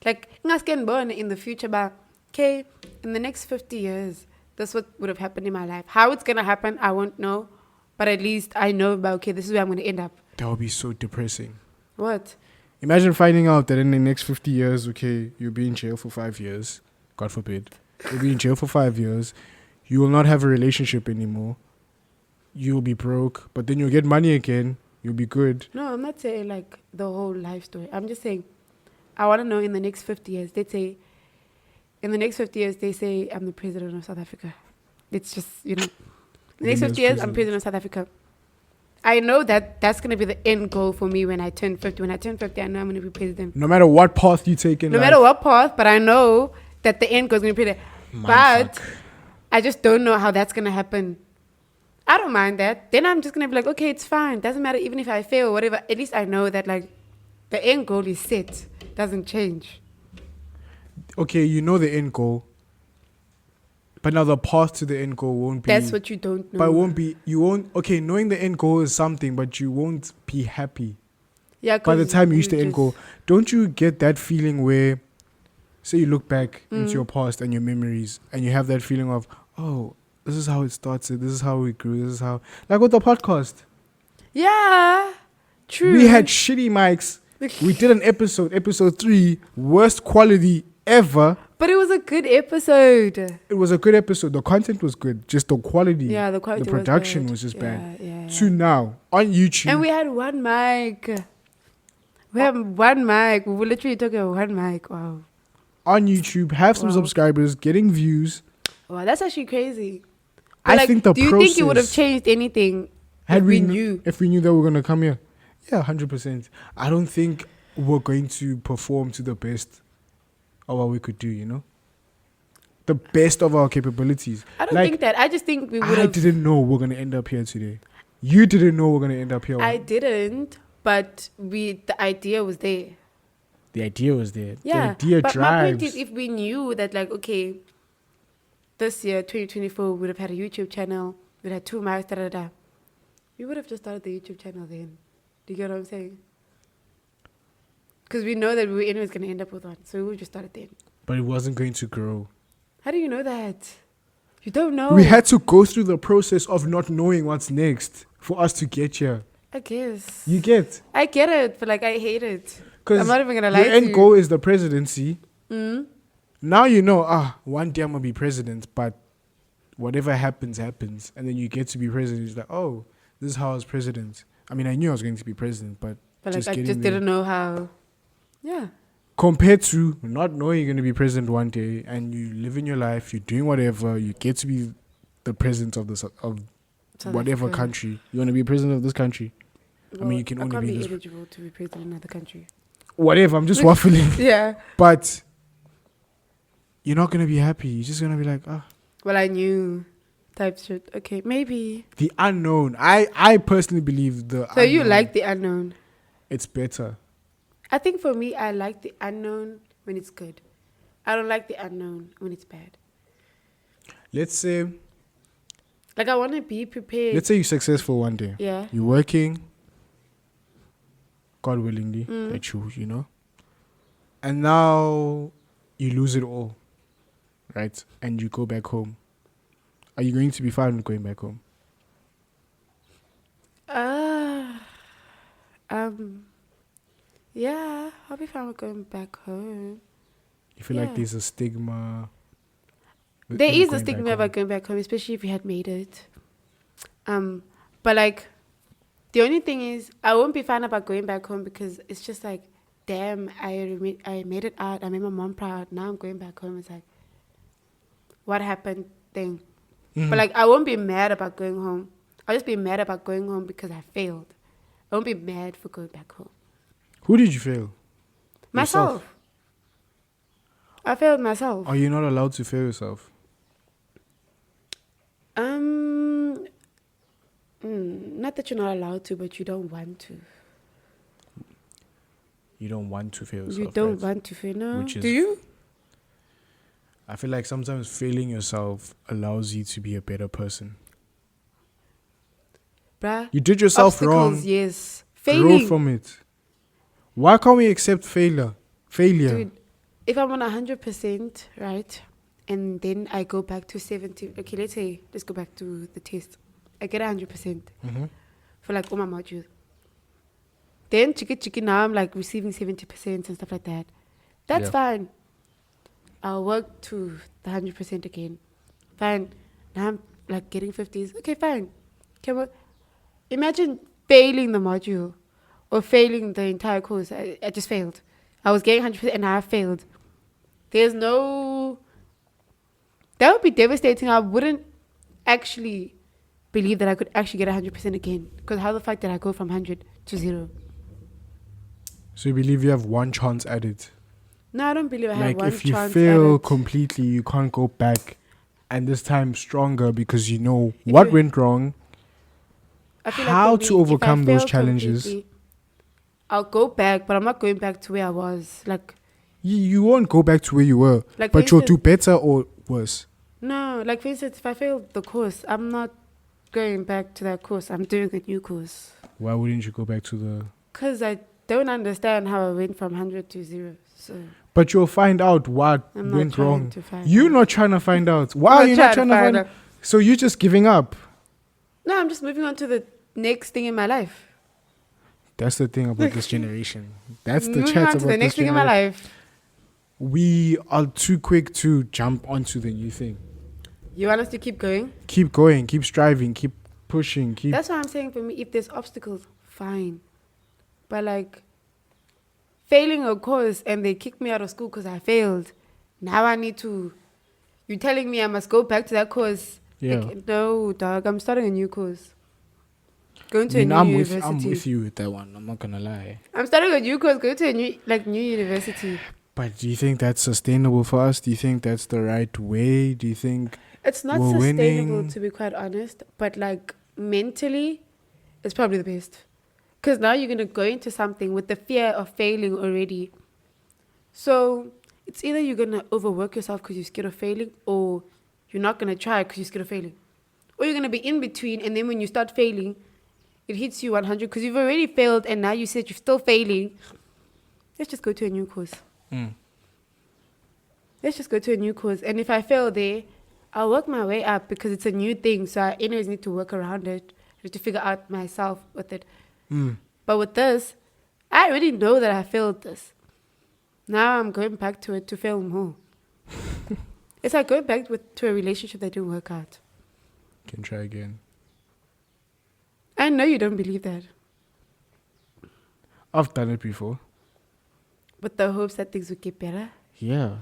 like, I'm getting born in the future, but okay, in the next 50 years, this what would have happened in my life. How it's going to happen, I won't know. But at least I know about, okay, this is where I'm going to end up. That would be so depressing. What? Imagine finding out that in the next 50 years, okay, you'll be in jail for 5 years. God forbid. You'll be in jail for 5 years. You will not have a relationship anymore. You'll be broke, but then you'll get money again. You'll be good. No, I'm not saying like the whole life story. I'm just saying, I want to know in the next 50 years. They say, in the next 50 years, they say I'm the president of South Africa. It's just, the next 50 years, I'm president of South Africa. I know that that's going to be the end goal for me when I turn 50. When I turn 50, I know I'm going to be president. No matter what path you take in life. No matter what path, but I know that the end goal is going to be president. But I just don't know how that's going to happen. I don't mind that. Then I'm just going to be like, okay, it's fine. Doesn't matter even if I fail or whatever. At least I know that, like, the end goal is set. Doesn't change. Okay, you know the end goal. But now the path to the end goal won't be... That's what you don't know. But it won't be... You won't... Okay, knowing the end goal is something, but you won't be happy. Yeah, by the time you reach the end goal. Don't you get that feeling where... Say you look back into your past and your memories, and you have that feeling of, oh, this is how it started. This is how we grew. This is how... Like with the podcast. Yeah, true. We had shitty mics. We did an episode 3, worst quality ever. But it was a good episode. It was a good episode. The content was good. Just the quality. Yeah, the quality. The production was just bad. Yeah. To now, on YouTube. And we had one mic. We have one mic. We were literally talking about one mic. Wow. On YouTube, have some subscribers, getting views. Wow, that's actually crazy. But I think the process... Do you think it would have changed anything if we knew? If we knew that we were going to come here? Yeah, 100%. I don't think we're going to perform to the best of what we could do, the best of our capabilities. I don't think that. I just think we would have... I didn't know we're going to end up here today. You didn't know we're going to end up here. I didn't, but the idea was there. The idea was there. Yeah, the idea but drives. my point is, if we knew that, like, okay, this year, 2024, we would have had a YouTube channel, we'd had 2 mics, we would have just started the YouTube channel then. Do you get what I'm saying? Because we know that we were anyways going to end up with one. So we would just start then. But it wasn't going to grow. How do you know that? You don't know. We had to go through the process of not knowing what's next for us to get here. I guess. You get? I get it, but like I hate it. I'm not even going to lie to you. The end goal is the presidency. Now you know, one day I'm going to be president, but whatever happens, happens. And then you get to be president. It's like, oh, this is how I was president. I mean, I knew I was going to be president, but like I just didn't know how. Yeah. Compared to not knowing you're going to be president one day and you live in your life, you're doing whatever, you get to be the president of whatever country. You want to be president of this country. Well, I mean, you can only be eligible to be president of another country. Whatever, I'm just waffling. Yeah. But you're not going to be happy. You're just going to be like, well, I knew type shit. Okay, maybe. The unknown. I personally believe the So unknown. You like the unknown? It's better. I think for me, I like the unknown when it's good. I don't like the unknown when it's bad. Let's say Like, I want to be prepared. Let's say you're successful one day. Yeah. You're working, God willingly, that you know. And now you lose it all, right? And you go back home. Are you going to be fine with going back home? Yeah, I'll be fine with going back home. You feel like there's a stigma? There is a stigma about going back home, especially if you had made it. But like, the only thing is, I won't be fine about going back home because it's just like, damn, I made it out. I made my mom proud. Now I'm going back home. It's like, what happened thing. But like, I won't be mad about going home. I'll just be mad about going home because I failed. I won't be mad for going back home. Who did you fail? Myself. Yourself? I failed myself. Are you not allowed to fail yourself? Not that you're not allowed to, but you don't want to. You don't want to fail yourself. You don't want to fail, no? Do you? I feel like sometimes failing yourself allows you to be a better person. Bruh. You did yourself Obstacles, wrong. Yes. Grow from it. Why can't we accept failure? Dude, if I'm on 100%, right, and then I go back to 70, okay, let's go back to the test. I get 100% for like all my modules. Then chiki now I'm like receiving 70% and stuff like that. That's fine. I'll work to the 100% again. Fine. Now I'm like getting 50s. Okay, fine. Imagine failing the module or failing the entire course. I just failed. I was getting 100% and I failed. That would be devastating. I wouldn't actually believe that I could actually get 100% again. Because how the fuck did I go from 100 to 0? So you believe you have one chance at it? No, I don't believe I have one chance. Like if you fail completely, you can't go back, and this time stronger because you know what went wrong, how to overcome those challenges. I'll go back, but I'm not going back to where I was. Like you won't go back to where you were, like, but you'll do better or worse. No, like for instance, if I failed the course, I'm not going back to that course. I'm doing a new course. Why wouldn't you go back to the... Because I don't understand how I went from 100 to 0. So. But you'll find out what went wrong. You're not trying to find out. Why are you not trying to find out? So you're just giving up? No, I'm just moving on to the next thing in my life. That's the thing about this generation. That's the moving chat on about to the next thing in my life. We are too quick to jump onto the new thing. You want us to keep going? Keep going, keep striving, keep pushing, keep... That's what I'm saying. For me, if there's obstacles, fine. But like, failing a course and they kick me out of school because I failed. Now I need to... You're telling me I must go back to that course? Yeah. Like, no, dog. I'm starting a new course. Going to a new university. I'm with you with that one. I'm not going to lie. I'm starting a new course. Going to a new university. But do you think that's sustainable for us? Do you think that's the right way? Do you think... It's not sustainable, to be quite honest. But like, mentally, it's probably the best. Because now you're going to go into something with the fear of failing already. So it's either you're going to overwork yourself because you're scared of failing, or you're not going to try because you're scared of failing. Or you're going to be in between, and then when you start failing, it hits you 100 because you've already failed, and now you said you're still failing. Let's just go to a new course. Let's just go to a new course. And if I fail there, I'll work my way up because it's a new thing. So I anyways need to work around it. I need to figure out myself with it. But with this, I already know that I failed this. Now I'm going back to it to fail more. It's like going back to a relationship that didn't work out. Can try again. I know you don't believe that. I've done it before. With the hopes that things would get better? Yeah.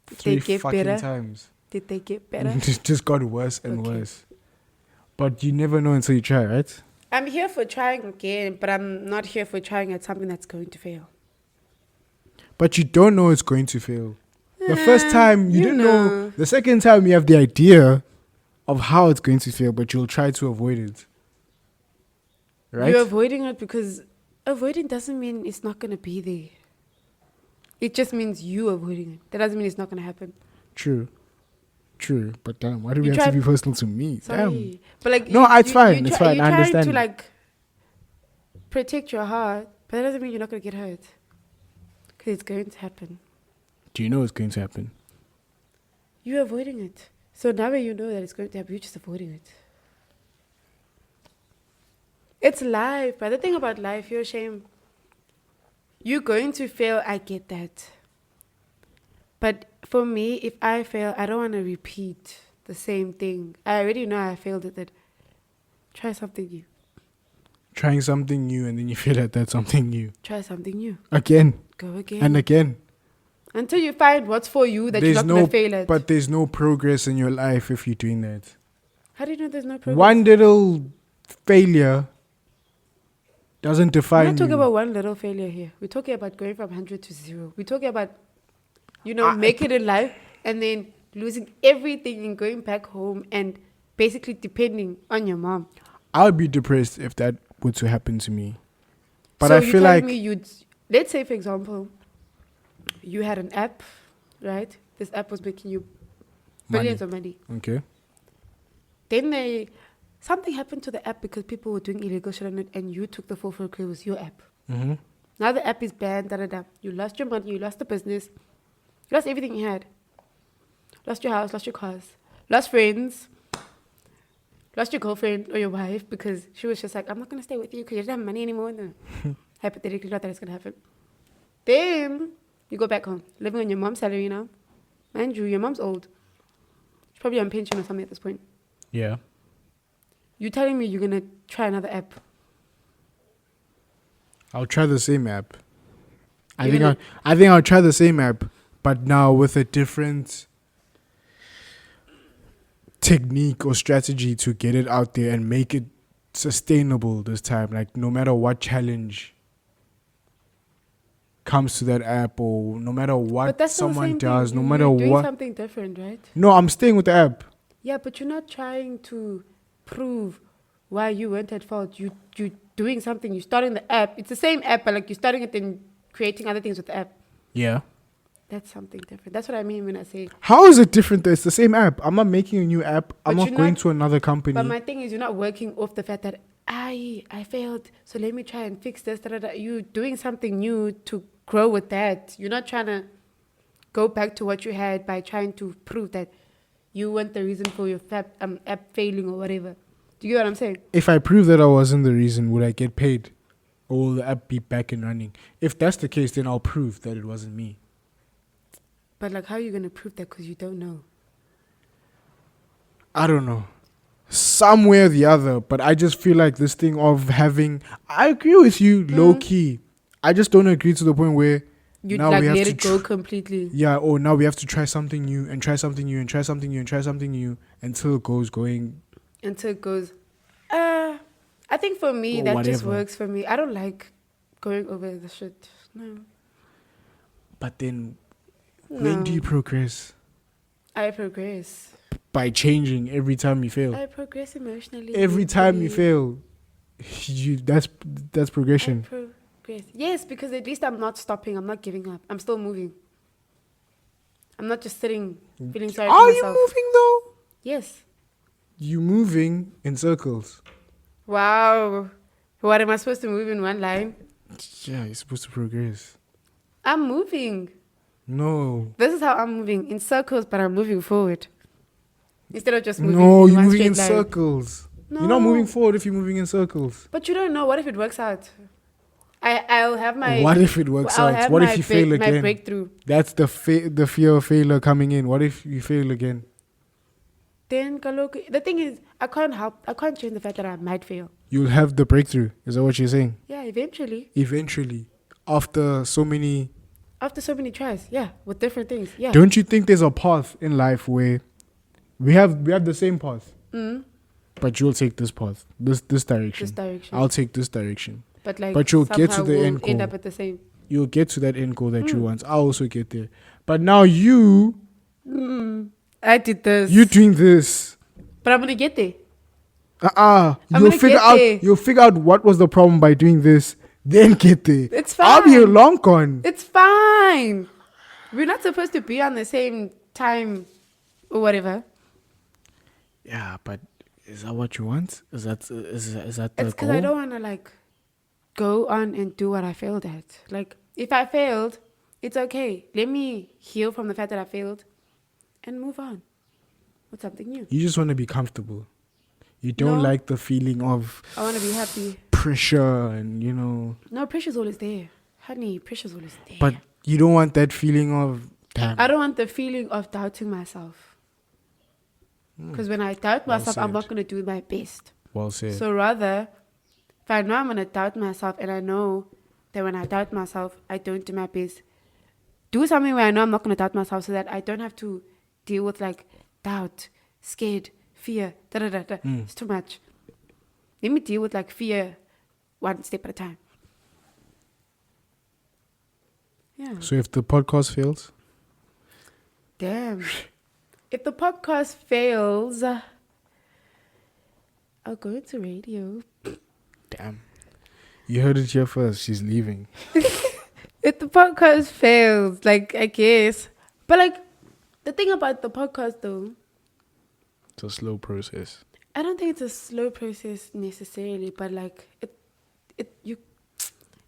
Did 3 they get fucking better? times. Did they get better? It just got worse and worse. But you never know until you try, right? I'm here for trying again, but I'm not here for trying at something that's going to fail. But you don't know it's going to fail. The first time, you didn't know. The second time, you have the idea of how it's going to fail, but you'll try to avoid it. Right? You're avoiding it because avoiding doesn't mean it's not going to be there. It just means you avoiding it. That doesn't mean it's not going to happen. True. But damn, why do we have to be personal to me? Sorry. Damn. But like, no, it's fine. It's fine. You're I trying understand. to like protect your heart, but that doesn't mean you're not going to get hurt. Because it's going to happen. Do you know it's going to happen? You're avoiding it. So now that you know that it's going to happen, you're just avoiding it. It's life. But the thing about life, you're ashamed. You're going to fail. I get that. But for me, if I fail, I don't want to repeat the same thing. I already know I failed at it. Try something new. Trying something new and then you feel like that's something new. Try something new. Again. Go again. And again. Until you find what's for you that you're not going to fail at. But there's no progress in your life if you're doing that. How do you know there's no progress? One little failure doesn't define you. We're not talking about one little failure here. We're talking about going from 100 to 0. We're talking about, making it in life and then losing everything and going back home and basically depending on your mom. I would be depressed if that were to happen to me. But so I feel like... let's say, for example, you had an app, right? This app was making you billions of money. Okay. Then something happened to the app because people were doing illegal shit on it and you took the fall for it because it was your app. Mm-hmm. Now the app is banned, da-da-da. You lost your money, you lost the business, you lost everything you had. Lost your house, lost your cars, lost friends, lost your girlfriend or your wife because she was just like, I'm not going to stay with you because you don't have money anymore. No. Hypothetically, not that it's going to happen. Then you go back home, living on your mom's salary now. Mind you, your mom's old. She's probably on pension or something at this point. Yeah. You telling me you're going to try another app? I'll try the same app. I think I'll try the same app, but now with a different technique or strategy to get it out there and make it sustainable this time. Like no matter what challenge comes to that app or no matter what someone does, no matter what. You're doing something different, right? No, I'm staying with the app. Yeah, but you're not trying to prove why you weren't at fault. You're doing something. You're starting the app. It's the same app, but like you're starting it and creating other things with the app. Yeah. That's something different. That's what I mean when I say... How is it different? It's the same app. I'm not making a new app. I'm not going to another company. But my thing is you're not working off the fact that I failed, so let me try and fix this. You're doing something new to grow with that. You're not trying to go back to what you had by trying to prove that you weren't the reason for your app failing or whatever. Do you get what I'm saying? If I prove that I wasn't the reason, would I get paid? Or will the app be back and running? If that's the case, then I'll prove that it wasn't me. But like, how are you going to prove that because you don't know? I don't know. Somewhere or the other. But I just feel like this thing of having... I agree with you, low-key. I just don't agree to the point where... You'd now like let it go completely. Yeah, or now we have to try something new and try something new and try something new and try something new until it goes going... Until it goes... I think for me, that just works for me. I don't like going over the shit. No. But then... When do you progress? I progress. By changing every time you fail. I progress emotionally. Every time you fail, that's progression. I progress. Yes, because at least I'm not stopping. I'm not giving up. I'm still moving. I'm not just sitting, feeling sorry for myself. Are you moving though? Yes. You moving in circles. Wow. What, am I supposed to move in one line? Yeah, you're supposed to progress. I'm moving. No. This is how I'm moving, in circles, but I'm moving forward. Instead of just moving No, in you're moving in line. circles. No. You're not moving forward if you're moving in circles. But you don't know. What if it works out? I'll have my... What if it works out? What if you fail again? My breakthrough. That's the fear of failure coming in. What if you fail again? Then, the thing is, I can't change the fact that I might fail. You'll have the breakthrough. Is that what you're saying? Yeah, eventually. Eventually. After so many tries, yeah, with different things, yeah. Don't you think there's a path in life where we have the same path, but you'll take this path, this direction. This direction. I'll take this direction. But you'll get to the end goal. End up at the same. You'll get to that end goal that you want. I'll also get there. But now you... I did this. You're doing this. But I'm going to get there. You'll figure out what was the problem by doing this. then get there. It's fine. I'll be long gone. It's fine. We're not supposed to be on the same time or whatever. Yeah, but is that what you want? Is that the It's because I don't want to like go on and do what I failed at. Like if I failed, it's okay. Let me heal from the fact that I failed and move on with something new. You just want to be comfortable. You don't like the feeling of I want to be happy. Pressure and No, pressure's always there. Honey, pressure's always there. But you don't want that feeling of damn. I don't want the feeling of doubting myself. Because when I doubt myself, I'm not going to do my best. Well said. So rather, if I know I'm going to doubt myself and I know that when I doubt myself, I don't do my best, do something where I know I'm not going to doubt myself so that I don't have to deal with like doubt, scared, fear, It's too much. Let me deal with like fear one step at a time. Yeah. So if the podcast fails? Damn. If the podcast fails, I'll go into radio. Damn. You heard it here first. She's leaving. If the podcast fails, like, I guess. But, like, the thing about the podcast, though. It's a slow process. I don't think it's a slow process necessarily, but, like,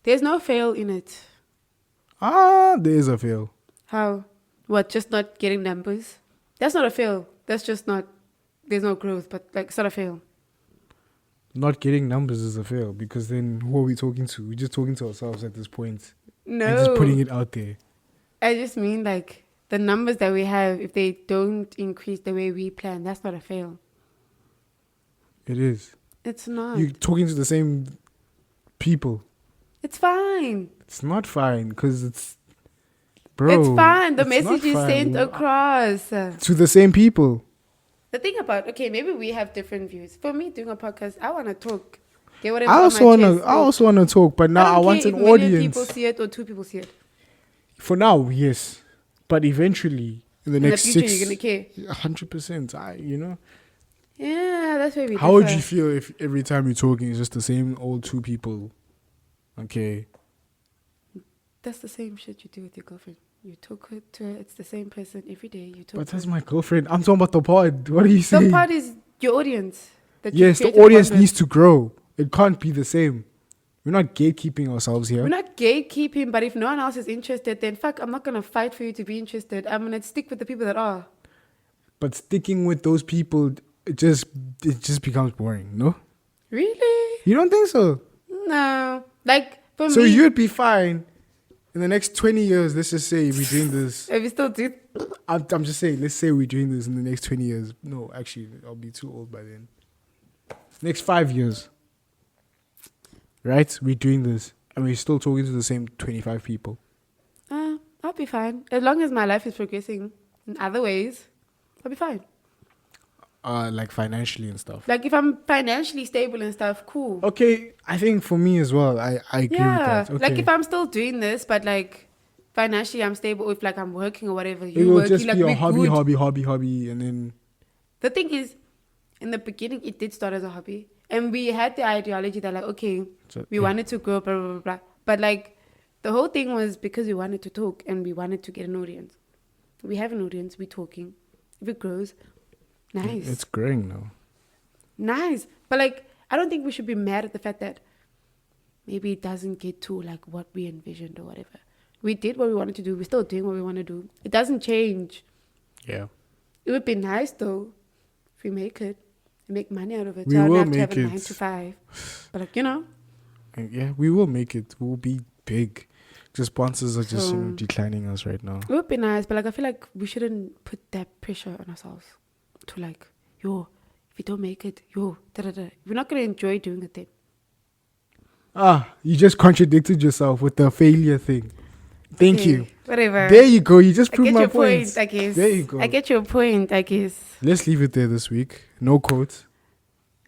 there's no fail in it. There is a fail. How? What, just not getting numbers? That's not a fail. That's just not, there's no growth, but like, it's not a fail. Not getting numbers is a fail because then who are we talking to? We're just talking to ourselves at this point. No. And just putting it out there. I just mean like the numbers that we have, if they don't increase the way we plan, that's not a fail. It is. It's not. You're talking to the same people. It's fine. It's not fine because it's... Bro, it's fine. The message is sent across. To the same people. The thing about, okay, maybe we have different views. For me, doing a podcast, I want to talk. Get I also want to talk, but now I want an audience. 1 million people see it or 2 people see it. For now, yes. But eventually, in the next future, 6... you're going to care. 100%, Yeah, that's where we How would you feel if every time you're talking, it's just the same old 2 people? Okay. That's the same shit you do with your girlfriend. You talk to her, it's the same person every day. You talk. But that's my girlfriend. I'm talking about the pod. What are you saying? The pod is your audience. Yes, the audience needs to grow. It can't be the same. We're not gatekeeping ourselves here. We're not gatekeeping, but if no one else is interested, then fuck, I'm not going to fight for you to be interested. I'm going to stick with the people that are. But sticking with those people, it just becomes boring, no? Really? You don't think so? No. Like, for me... So you'd be fine. In the next 20 years, let's just say we're doing this. If you still do... I'm just saying, let's say we're doing this in the next 20 years. No, actually, I'll be too old by then. Next 5 years. Right? We're doing this. And we're still talking to the same 25 people. I'll be fine. As long as my life is progressing in other ways, I'll be fine. Like financially and stuff. Like if I'm financially stable and stuff, cool. Okay, I think for me as well, I agree with that. Okay. Like if I'm still doing this, but like financially I'm stable, if like I'm working or whatever, it will just like be a hobby, and then... The thing is, in the beginning, it did start as a hobby. And we had the ideology that like, okay, we wanted to grow, blah, blah, blah, blah. But like, the whole thing was because we wanted to talk and we wanted to get an audience. We have an audience, we're talking. If it grows... Nice. It's growing now. Nice. But like, I don't think we should be mad at the fact that maybe it doesn't get to like what we envisioned or whatever. We did what we wanted to do. We're still doing what we want to do. It doesn't change. Yeah. It would be nice though if we make it and make money out of it. We so I will don't have make to have a it. 9 to 5. But like, And yeah, we will make it. We'll be big. The sponsors are just, declining us right now. It would be nice, but like I feel like we shouldn't put that pressure on ourselves. To like, if you don't make it, We're not going to enjoy doing it then. You just contradicted yourself with the failure thing. Thank you. Whatever. There you go. You just proved my point. I guess. There you go. I get your point, I guess. Let's leave it there this week. No quotes.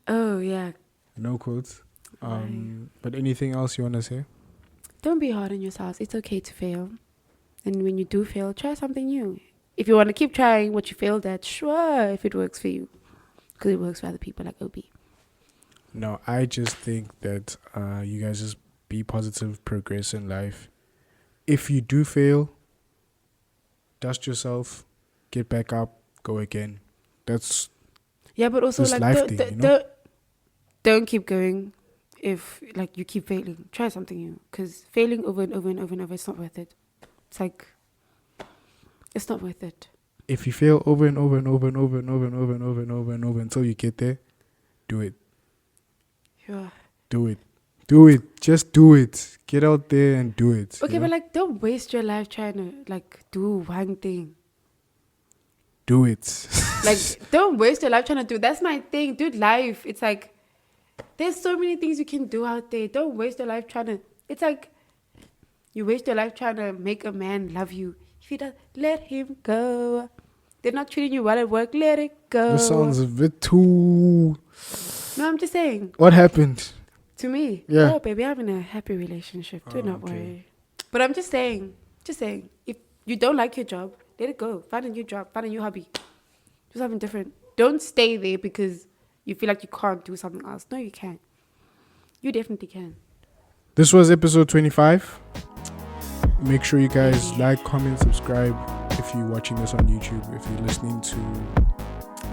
Oh, yeah. No quotes. But anything else you want to say? Don't be hard on yourselves. It's okay to fail. And when you do fail, try something new. If you want to keep trying what you failed at, sure, if it works for you. Because it works for other people like OB. No, I just think that you guys just be positive, progress in life. If you do fail, dust yourself, get back up, go again. That's but also this like life thing, don't keep going if like you keep failing. Try something new, because failing over and over and over and over, it's not worth it. It's like, it's not worth it. If you fail over and over and over and over and over and over and over and over and over until you get there, do it. Yeah. Do it. Do it. Just do it. Get out there and do it. Okay, but like, don't waste your life trying to like do one thing. Do it. Like, don't waste your life trying to do. That's my thing, dude. Life. It's like, there's so many things you can do out there. Don't waste your life trying to. It's like, you waste your life trying to make a man love you. If he does, let him go. They're not treating you well at work. Let it go. This sounds a bit too. No, I'm just saying. What happened? To me, yeah. Oh, baby, I'm in a happy relationship. Do not worry. But I'm just saying, if you don't like your job, let it go. Find a new job. Find a new hobby. Do something different. Don't stay there because you feel like you can't do something else. No, you can. You definitely can. This was episode 25. Make sure you guys like, comment, subscribe. If you're watching this on YouTube, if you're listening to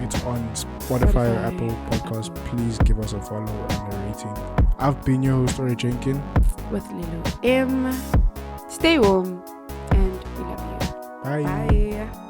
it on Spotify or Apple Podcasts, please give us a follow and a rating. I've been your host, Ori Jenkin. With Lilo M. Stay warm and we love you. Bye. Bye.